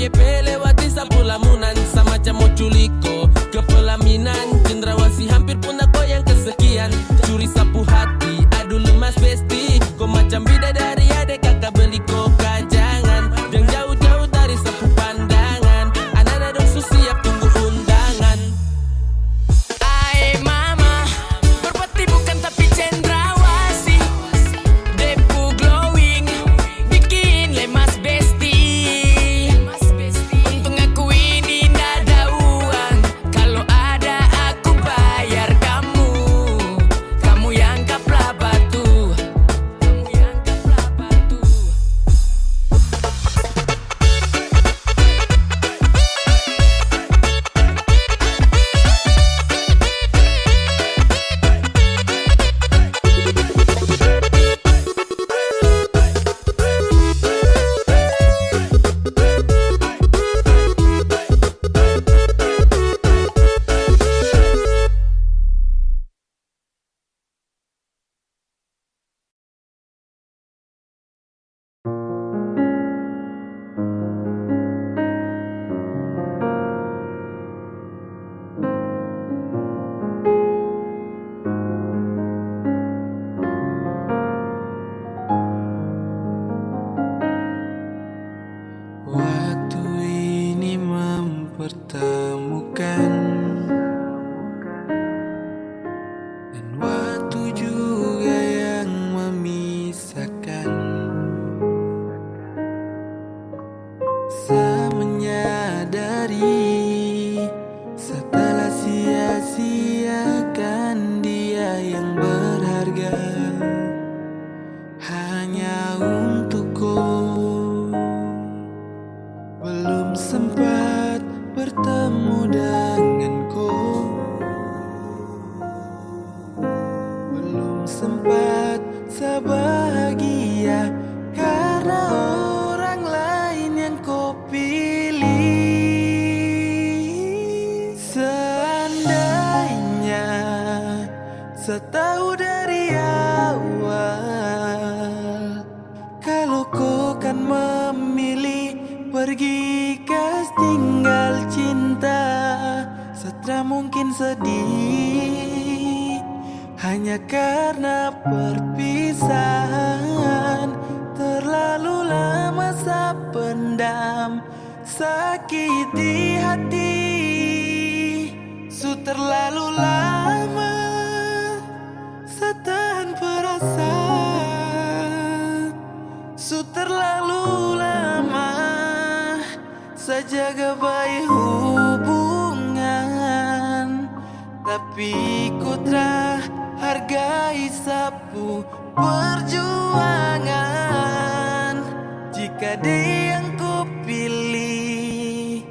GP lewati sapu lamunan semacam mau culiko ke pelaminan. Cendrawasih hampir pun aku yang kesekian. Curi sapu hati, aduh lemas besti. Kau macam bidadari adek kakak beli koka. Jangan jauh-jauh dari sapu pandangan. Anak-anak dong siap tunggu undangan. Ay mama, berpeti bukan tapi cendrawasih. Depu glowing, bikin lemas besti. Untung aku ini nggak ada uang. Kalau ada aku bayar kamu. Kamu yang kaplah batu. Kamu yang kaplah batu. Waktu ini mempertemukan, dan waktu juga yang memisahkan. Saya menyadari setelah sia-siakan dia yang berharga hanya untukku. Belum sempat bertemu denganku, belum sempat sebahagia karena orang lain yang kau pilih. Seandainya setahu dari awal kalau kau kan memilih pergi kas tinggal cinta, setelah mungkin sedih hanya karena perpisahan. Terlalu lama saya pendam sakit di hati, su terlalu lama saya tahan perasaan, su terlalu lama saya jaga baik hubungan, tapi ku telah hargai sapu perjuangan. Jika dia yang ku pilih,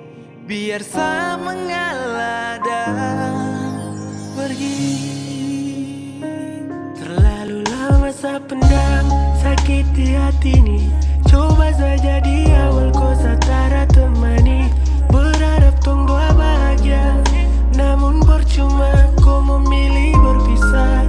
biar saya mengalah dan pergi. Terlalu lama saya pendam sakit di hati ini. Coba saja di awal kau setara temani, berharap tong dua bahagia. Namun percuma kau memilih berpisah,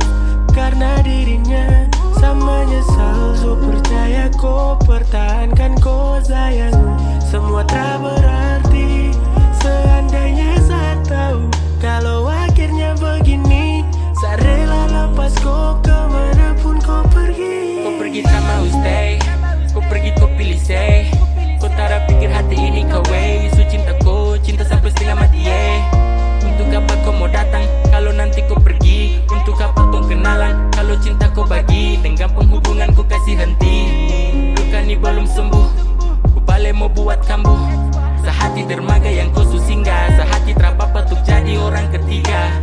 karena dirinya sama nyesal. So percaya kau pertahankan kau sayang, semua tak berarti. Seandainya saya tahu kalau akhirnya begini, saya rela lepas kau kemanapun kau pergi. Kau pergi tak mau stay, kau pergi kau pilih stay. Kau tak pikir hati ini kau su cintaku, cinta sampai setengah mati Untuk apa kau mau datang kalau nanti kau pergi? Untuk apa kau kenalan kalau cinta kau bagi? Dengan penghubungan ku kasih henti, luka ni belum sembuh, ku balik mau buat kambuh. Sehati dermaga yang kau singgah, sehati terapa untuk jadi orang ketiga.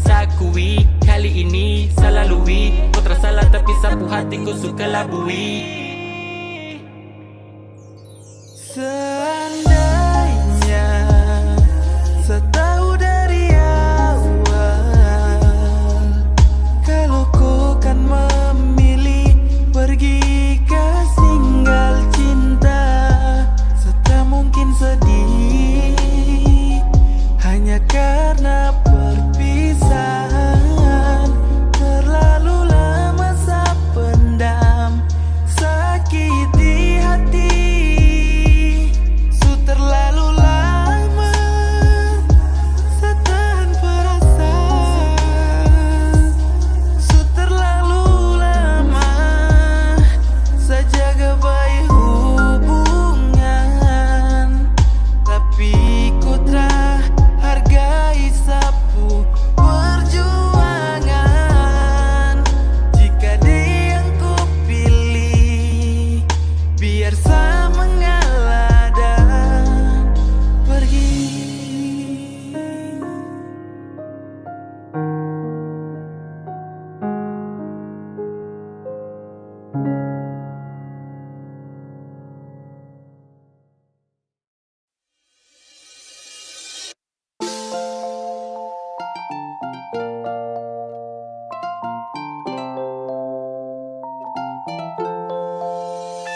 Sakui kali ini salah lui, kau tersalah tapi sapu hati kau suka labui. Seandainya setahu dari awal kalau kau kan memilih pergi ke singgah cinta, setelah mungkin sedih hanya karena perpisahan. Terlalu lama saya pendam sakit di hati,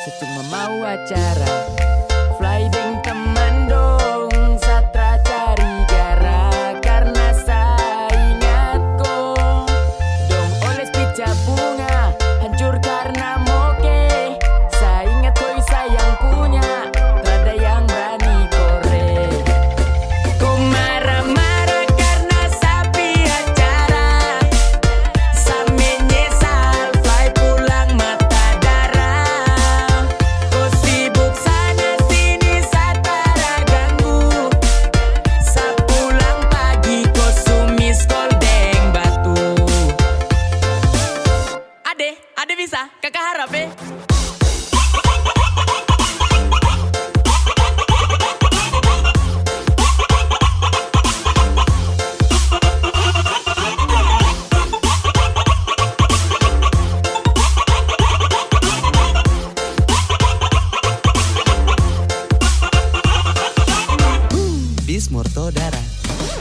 secuma mau acara. Fly deng teman dong, satra cari gara. Karena saya ingat kau dong oles pica bunga, hancur karena moke. Saya ingat kau sayang punya, rada yang berani korek. Kau marah-marah karena sapi acara. Saya menyesal, fly pulang mata darah. Kau sibuk sana sini satara ganggu. Saya pulang pagi kau sumis kol deng batu. Ade bisa, kakak harap Bis morto darah.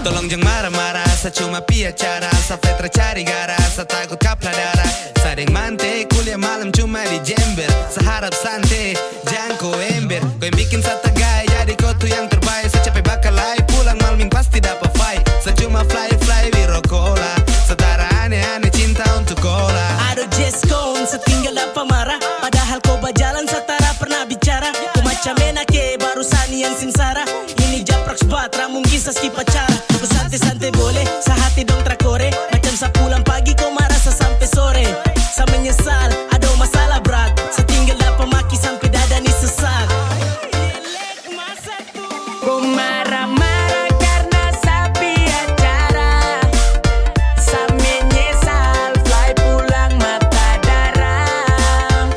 Tolong jangan marah-marah, saya cuma pi acara. Saya fetra cari gara, saya takut kapla darah. Saya deng mante, kuliah malam cuma di Jember. Saya harap santai, jangan kau ember. Kau yang bikin saya tegai, jadi kau tuh yang terbaik. Saya capek bakalai, pulang malam pasti dapat fight. Saya cuma fly biro cola. Setara aneh-aneh cinta untuk cola. Aduh just gone, setinggal apa marah. Padahal kau berjalan setara pernah bicara. Kau macam enake, barusan yang sinsara. Ini japrak sebatra, mungkin saya skip acara. Kau santai-santai boleh, sehati dong trakore. Macam saya pulang pagi, kau marah saya sampai sore. Saya menyesal, ada masalah berat. Setinggal dapat maki sampai dada ni sesak. Kau marah-marah karena sapi acara. Saya menyesal, fly pulang mata darah.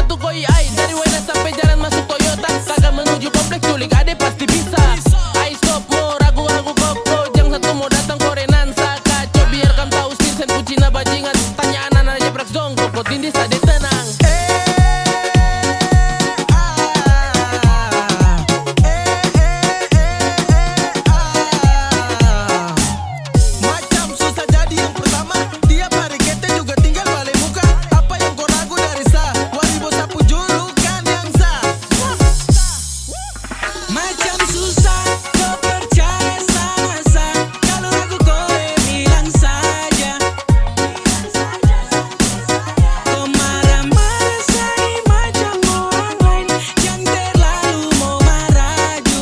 satu koi ai. Dari Wena sampai jalan masuk Toyota, kagak menuju kompleks culik ade pasti bisa. Ai stop mo ragu-ragu koko, jang satu mau datang korenan saka. Coba biar kamu tahu sirsen kucina bajingan. Tanya anak aja prak zong koko tindis ade tenang. Macam susah jadi yang pertama, tiap hari kita juga tinggal balik muka. Apa yang kau ragu dari sah? Waribo sapu julukan yang sah. Macam susah kau percaya sama saya. Kalau ragu kau bilang saja. Kau marah-marah saya macam orang lain yang terlalu mau maraju.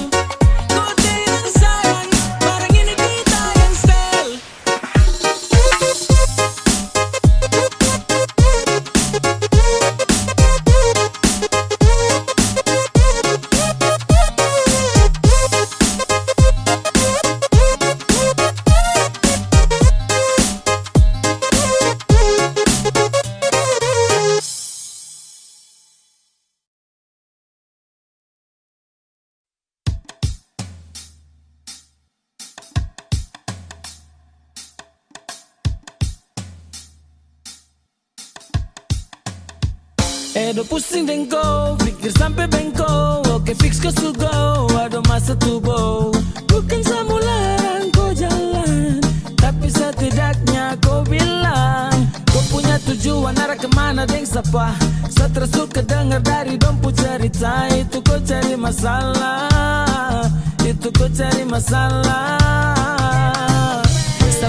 Kau bilang sayang, barang ini kita yang style. Edo pusing dengko, pikir sampai bengko. Oke fix kau sugo, ada masa tubuh. Bukan semulan kau jalan, tapi setidaknya kau bilang kau punya tujuan arah kemana deng sapa. Setelah suka dengar dari dompu cerita, itu kau cari masalah, itu kau cari masalah.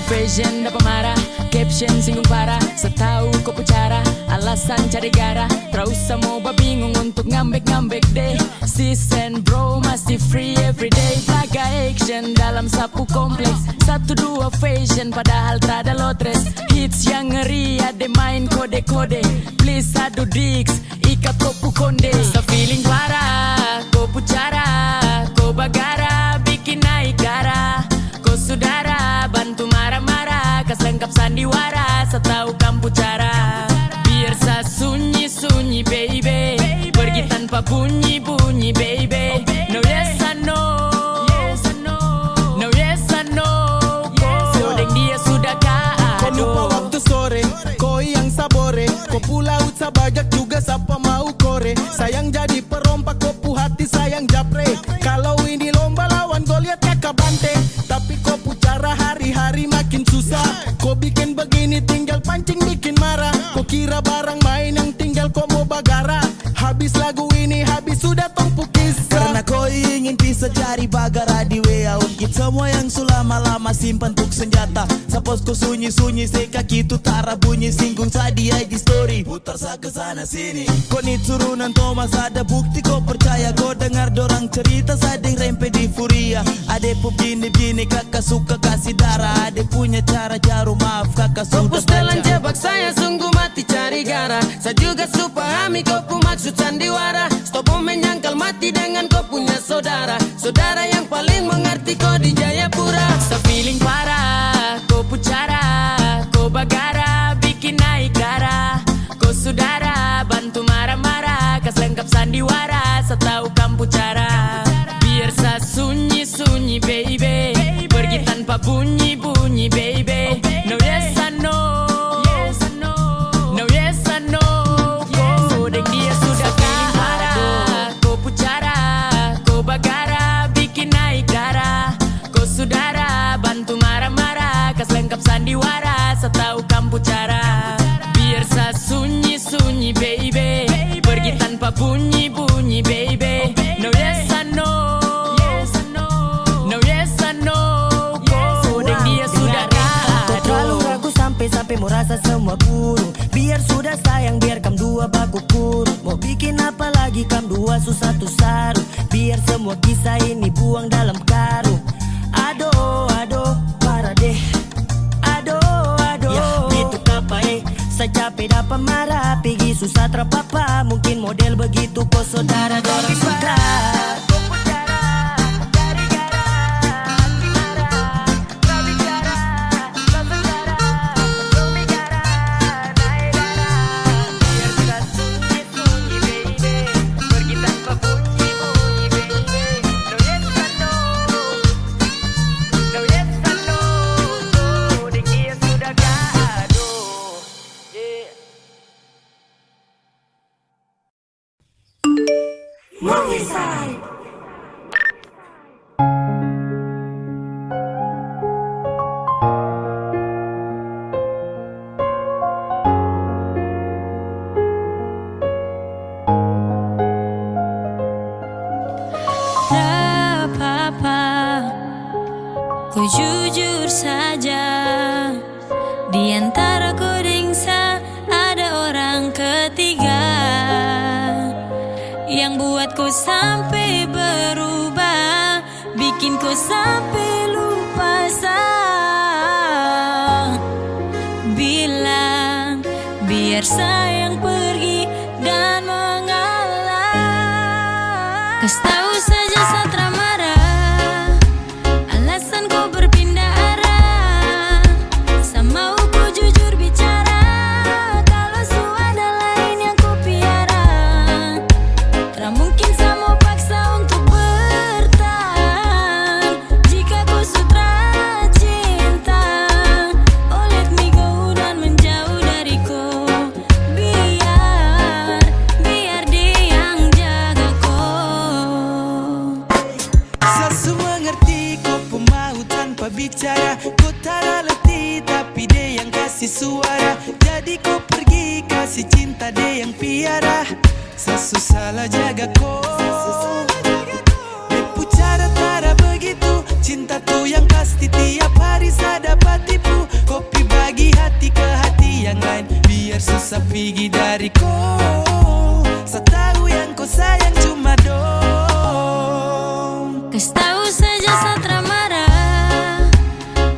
Fashion dapat marah, caption singgung parah. Setahu kau bicara, alasan cari gara. Terus mau bingung untuk ngambek-ngambek deh. Season bro masih free everyday. Laga action dalam sapu kompleks. 1-2 fashion padahal terada lotres. Hits yang ngeri ada main kode-kode. Please adu diks, ikat kopu konde. So feeling parah, kau bicara, kau bagara, bikin naik darah. Kau saudara, bantu marah-marah, kas lengkap sandiwara, setahu kamu cara. Biar sa sunyi-sunyi baby, pergi tanpa bunyi-bunyi baby. No yes I know, no yes I know. Kodeng dia sudah Kau lupa kado. waktu sore, kau yang sabore. Kau pulau sa bajak juga siapa mau kore. Sayang jadi perompak kopu hati sayang japre. Kalau ini lomba lawan Goliat kakak bante. Tapi kau pucara hari-hari makin susah. Kau bikin begini tinggal pancing bikin marah. Kau kira barang main yang tinggal kau mau bagara. Habis lagu ini habis sudah tongpu kisah. Karena kau ingin bisa cari bagara di WA. Ungkit semua yang sulama-lama simpan tuk senjata. Sapos kau sunyi-sunyi se kaki tu tara bunyi. Singgung sa di IG story, putar sa ke sana sini. Kau ni turunan Thomas ada bukti kau percaya. Kau dengar dorang cerita sading rempe di Furia. Ade pu bini-bini kakak suka kasih darah. Ade punya cara jarum maaf kakak sudah Kau setelan baca. jebak saya sungguh mati cari gara. Saya juga supahami kau pu maksud sandiwara. Stop menyangkal mati dengan kau punya saudara. Saudara yang paling mengerti kau di Jayapura. So feeling parah, kau bicara, kau bagara, bikin naik darah. Kau saudara, bantu marah-marah, kas lengkap sandiwara, setahu kamu cara. Biar sa sunyi-sunyi baby, pergi tanpa bunyi-bunyi baby. No yes I know, no yes I know. Kodeng dia sudah kado. Kau bicara, kau bagara, bikin naik darah. Kau saudara, bantu marah-marah, kas lengkap sandiwara, setahu kamu cara. Biar sa sunyi-sunyi baby, pergi tanpa bunyi-bunyi baby. No yes I know, no yes I know. Kodeng dia sudah Kau terlalu kado. ragu sampai merasa semua buruk. Biar sudah sayang biar kam dua baku kurung. Mau bikin apa lagi kam dua susah tu saru. Biar semua kisah ini buang dalam karung. Aduh, aduh, parah deh. Aduh, aduh ya, itu kapai. Saya capek dapat marah. Pergi susah terpapa. Mungkin model begitu kau saudara dorang suka. Tak apa-apa, kau jujur saja. Di antara kodengsa ada orang ketiga yang buat kau sampai berubah, bikin kau sampai lupa sang. Bilang biar sayang pergi dan mengalah. Kas tahu saja Satra marah, alasan kau berpindah arah. Sama aku jujur bicara, kalau su ada lain yang ku piara. Tak mungkin sama paksa untuk bertahan jika ku sutra cinta. Oh let me go dan menjauh dariku, biar dia yang jaga kau. Sasu mengerti kau pemau tanpa bicara. Kau tak letih tapi dia yang kasih suara. Jadi kau pergi kasih cinta dia yang piara. Sasu salah jaga kau. Depu cara tara begitu. Cinta tu yang pasti tiap hari saya dapat tipu. Kopi bagi hati ke hati yang lain, biar susah pergi dari kau. Saya tahu yang kau sayang cuma dong. Kas tahu saja Satra marah,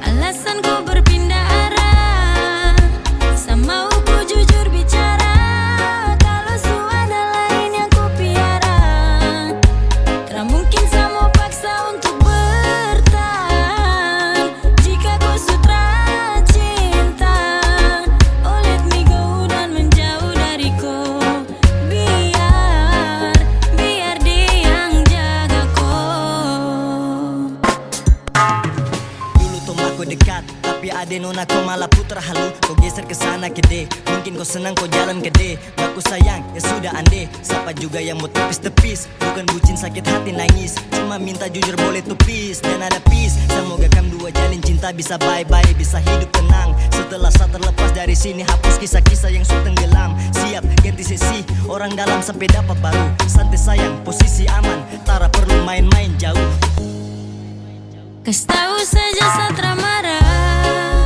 alasan kau berpindah arah. Sama aku jujur bicara, kalau su ada lain yang ku piara. Tak mungkin sama paksa untuk bertahan jika kau sutra cinta. Oh let me go dan menjauh dariku, biar dia yang jaga kau. Dulu tuh aku dekat, tapi ada nona kau malah putra halu. Kau geser ke sana kede, mungkin kau senang kau jalan gede. Aku sayang, ya sudah ande. Siapa juga yang mau tepis-tepis, bukan bucin sakit hati nangis. Cuma minta jujur boleh tupis dan ada peace. Semoga kami dua jalin cinta bisa bye-bye, bisa hidup tenang. Setelah saya terlepas dari sini, hapus kisah-kisah yang sudah tenggelam. Siap ganti sesi, orang dalam sampai dapat baru. Santai sayang, posisi aman, tara perlu main-main jauh. Kas tahu saja Satra marah,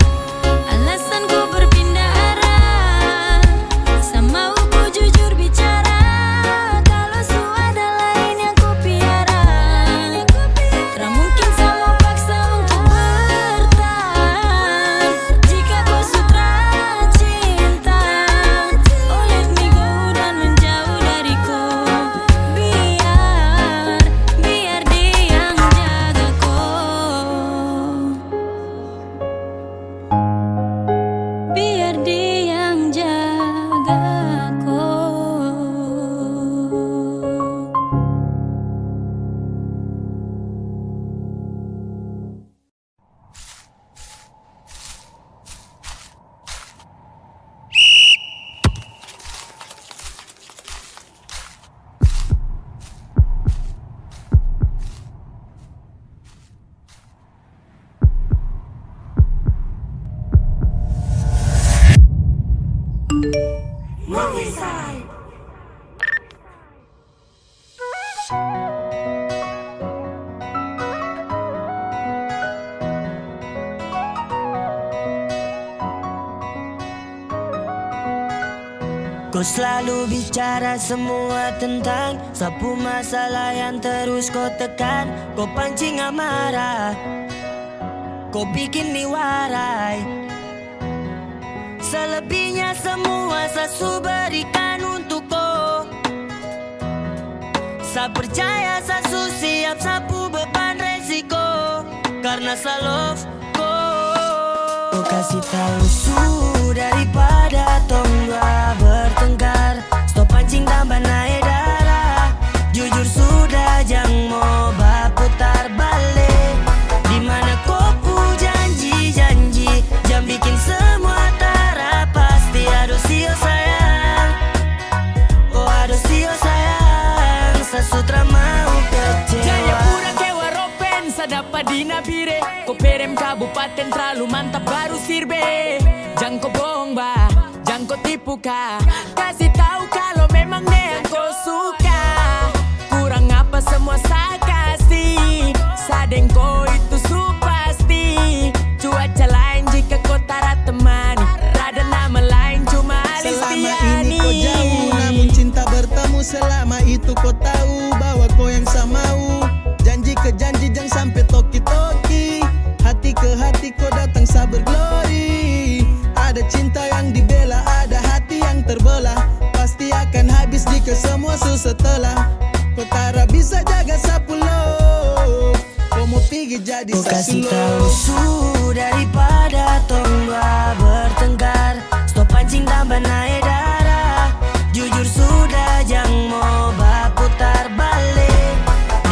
alasan kau berpindah arah. Sama aku jujur bicara, kalau su ada lain yang ku piara. Tak mungkin sama paksa untuk bertahan jika kau sutra cinta. Oh let me go dan menjauh dariku, biar dia yang jaga kau. Biar dia yang jaga kau. Kau selalu bicara semua tentang sapu masalah yang terus kau tekan. Kau pancing amarah, kau bikin diwarai. Selebihnya semua saya berikan untuk kau. Saya percaya saya siap sapu beban resiko, karena saya love kau. Kau kasih tahu su daripada tong dua bertengkar. Stop pancing tambah naik darah. Jujur sudah jangan mau berputar balik. Dimana kau pu janji-janji, jam bikin semua tara pasti. Aduh sio sayang, oh aduh sio sayang. Sasutra Madinah bire, ko perem kabupaten terlalu mantap baru sirbe. Jangan kau bohong ba, jangan kau tipu kah. Kasih tahu kalau memang dia yang kau suka. Kurang apa semua saya kasih. Sadeng kau itu su pasti. Cuaca lain jika kau tak temani. Rada nama lain cuma Selama Alistiani. ini kau jauh, namun cinta bertemu. Selama itu kau tahu bahwa kau yang sama mau. Janji ke janji jangan sampai toki-toki. Hati ke hati kau datang sabar glory. Ada cinta yang dibela, ada hati yang terbelah. Pasti akan habis jika semua susah telah. Kau tak bisa jaga sapulo. Kau mau pergi jadi Ku kasih sasulo. tahu su daripada tong dua bertengkar. Stop pancing tambah naik darah. Jujur sudah jangan mau berputar balik.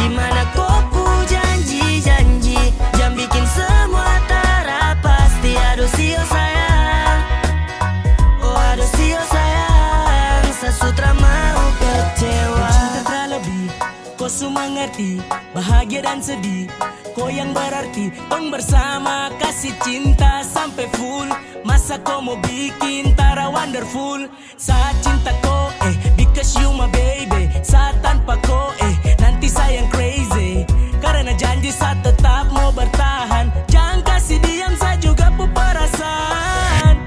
Dimana kau pu janji-janji, jangan bikin semua tara. Pasti aduh sio sayang, oh aduh sio sayang. Sasutra mau kecewa. Cinta terlebih, kau semua ngerti. Bahagia dan sedih, kau yang berarti. Tong bersama kasih cinta sampai full. Masa kau mau bikin tara wonderful. Saat cinta kau because you my baby. Saat tanpa kau nanti sayang crazy. Karena janji saat tetap mau bertahan. Jangan kasih diam saya juga pu perasaan.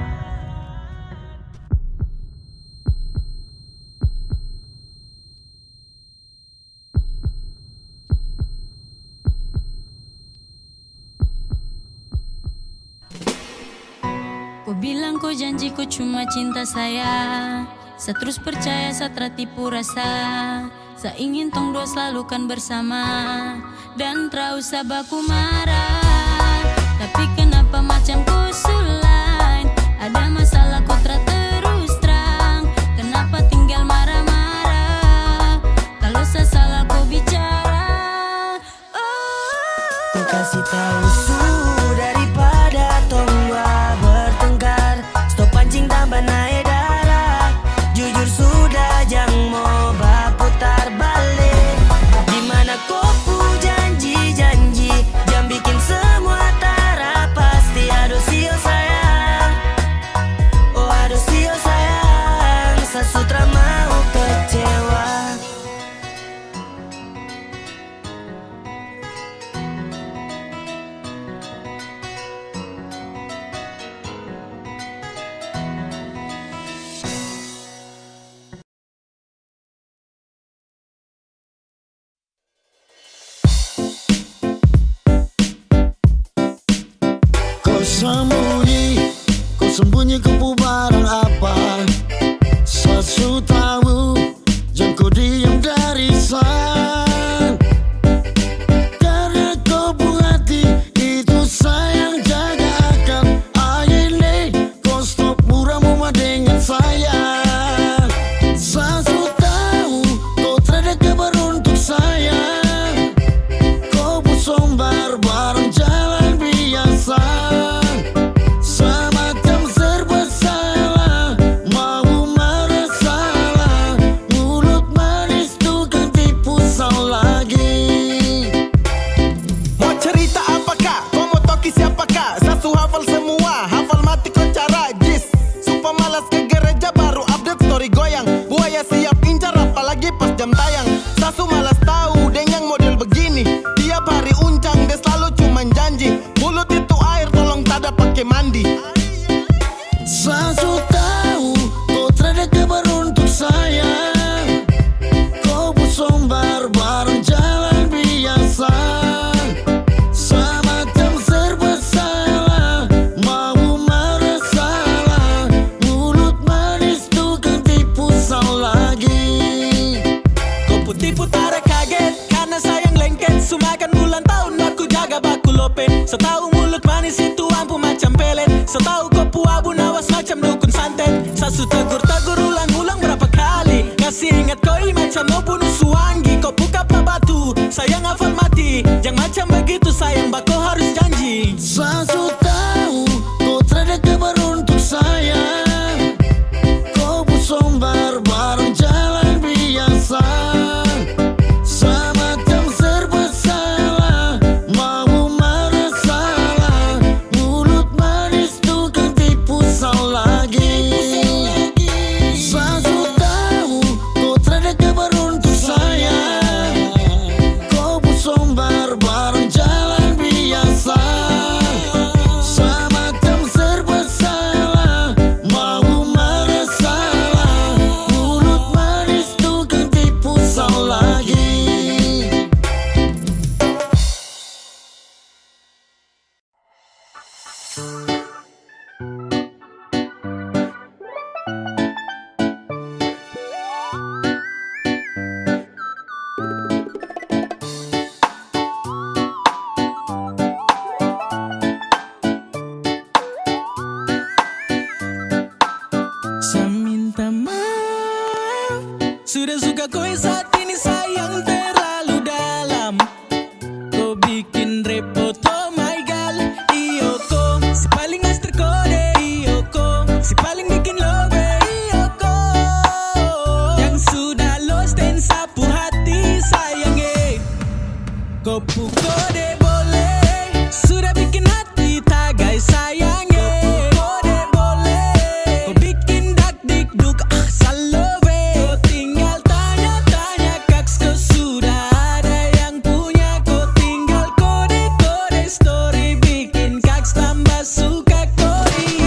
Kau bilang kau janji kau cuma cinta saya. Saya terus percaya, saya tertipu rasa. Saya ingin tong dua selalu kan bersama. Dan terus sabaku marah. Tapi kenapa macam kau sulain? Ada masalah kau terus terang. Kenapa tinggal marah-marah? Kalau saya salah kau bicara. Ku kasih tahu su daripada tong dua bertengkar. Stop pancing tambah naik darah. Jujur sudah jangan mau berputar balik. Dimana kau pu janji-janji, jangan bikin semua tara. Pasti aduh sio sayang, oh aduh sio sayang. Sasutra mau kecewa. Kau sembunyi kau barang apa? Saya tahu, jangan kau diam dari saya. Karena kau hati itu sayang jaga akan. Akhirnya kau stop murah-murah dengan saya. Saya tahu kau terada kabar untuk saya. Kau busombar bareng jalan biasa. Sasu malas tahu deng yang model begini. Tiap hari uncang dia selalu cuman janji. Mulut itu air tolong tada pakai mandi. Sasu tahu kau terada kabar untuk saya. Kau busombar bareng jalan biasa. Semacam serba salah, mau marah salah. Mulut manis tukang tipu salah lagi. Tipu tara kaget karena sayang lengket. Sumakan bulan tahun aku jaga baku lopen. So tahu mulut manis itu ampu macam pelet. So tahu kau puabu nawas macam dukun santet. Sasu tegur-tegur ulang-ulang berapa kali. Kasih ingat koi macam mau bunuh suanggi. Kau buka batu sayang hafal mati. Jangan macam begitu sayang bako harus janji. Sasu tahu kau terada kabar untuk saya. Kau busombar bareng jalan biasa. Semacam serba salah, mau Kopu kode boleh, sudah bikin hati tagai sayangnya. Kode boleh, kau bikin dak dik duk salove. Kau tinggal tanya-tanya kaks, kau sudah ada yang punya. Kau tinggal kode-kode story, bikin kaks tambah suka kori.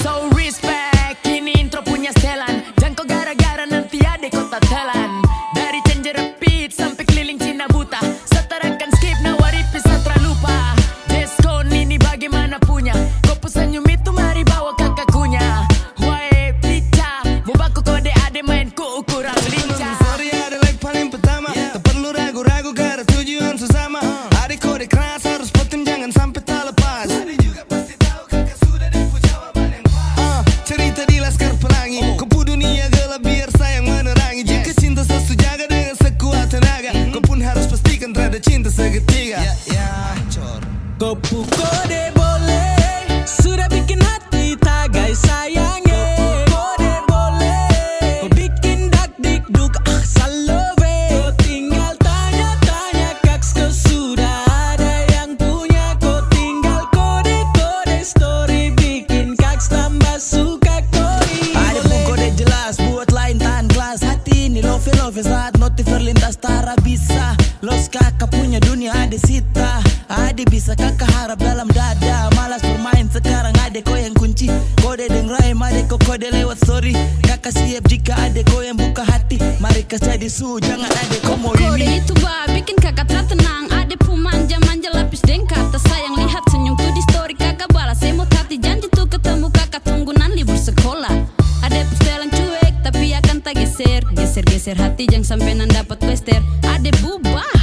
So respect, ini intro punya setelan. Jangan kau gara-gara nanti ada kota telan. Dari Cenjer Repeat sampai keliling Cina buta. Setarakan skip nawari bisa terlupa. Jeskon ini bagaimana punya. Kau senyum itu mari bawa kakak kunya. Wae pica, mau baku kode ade main ku kurang lincah. Sorry ada like paling pertama, tak perlu ragu-ragu karena tujuan sesama. Adik kode keras harus potem jangan sampai tak lepas. Adik juga pasti tahu kakak sudah depo jawaban yang pas. Cerita di Laskar Pelangi, Kupu dunia gelap biar sayang menerangi. Jika cinta sesu jaga dengan sekuat tenaga, kau pun harus pastikan terhadap cinta segitiga. Kopu kode boleh, sudah bikin hati tagai sayangnya. Kode boleh, kau bikin dak dik duk salove. Kau tinggal tanya-tanya kaks, kau sudah ada yang punya. Kau tinggal kode-kode story, bikin kaks tambah suka kori. Ada pun kode jelas buat lain tahan kelas. Hati ini love saat notif terlintas tara bisa. Los kakak punya dunia ada sita. Ade bisa kakak harap dalam dada. Malas bermain sekarang ade kau yang kunci. Kode deng rhyme ade kau kode lewat story. Kakak siap jika ade kau yang buka hati. Mari kas jadi su jangan ade kau mau Kode ini. itu bah bikin kakak tertenang. Ade pun manja-manja lapis dengkak. Tak sayang lihat senyum tuh di story kakak balas. Emot hati janji tuh ketemu kakak tunggunan libur sekolah. Ade setelan cuek tapi akan tak geser. Geser-geser hati jangan sampai nan dapat plester. Ade bubah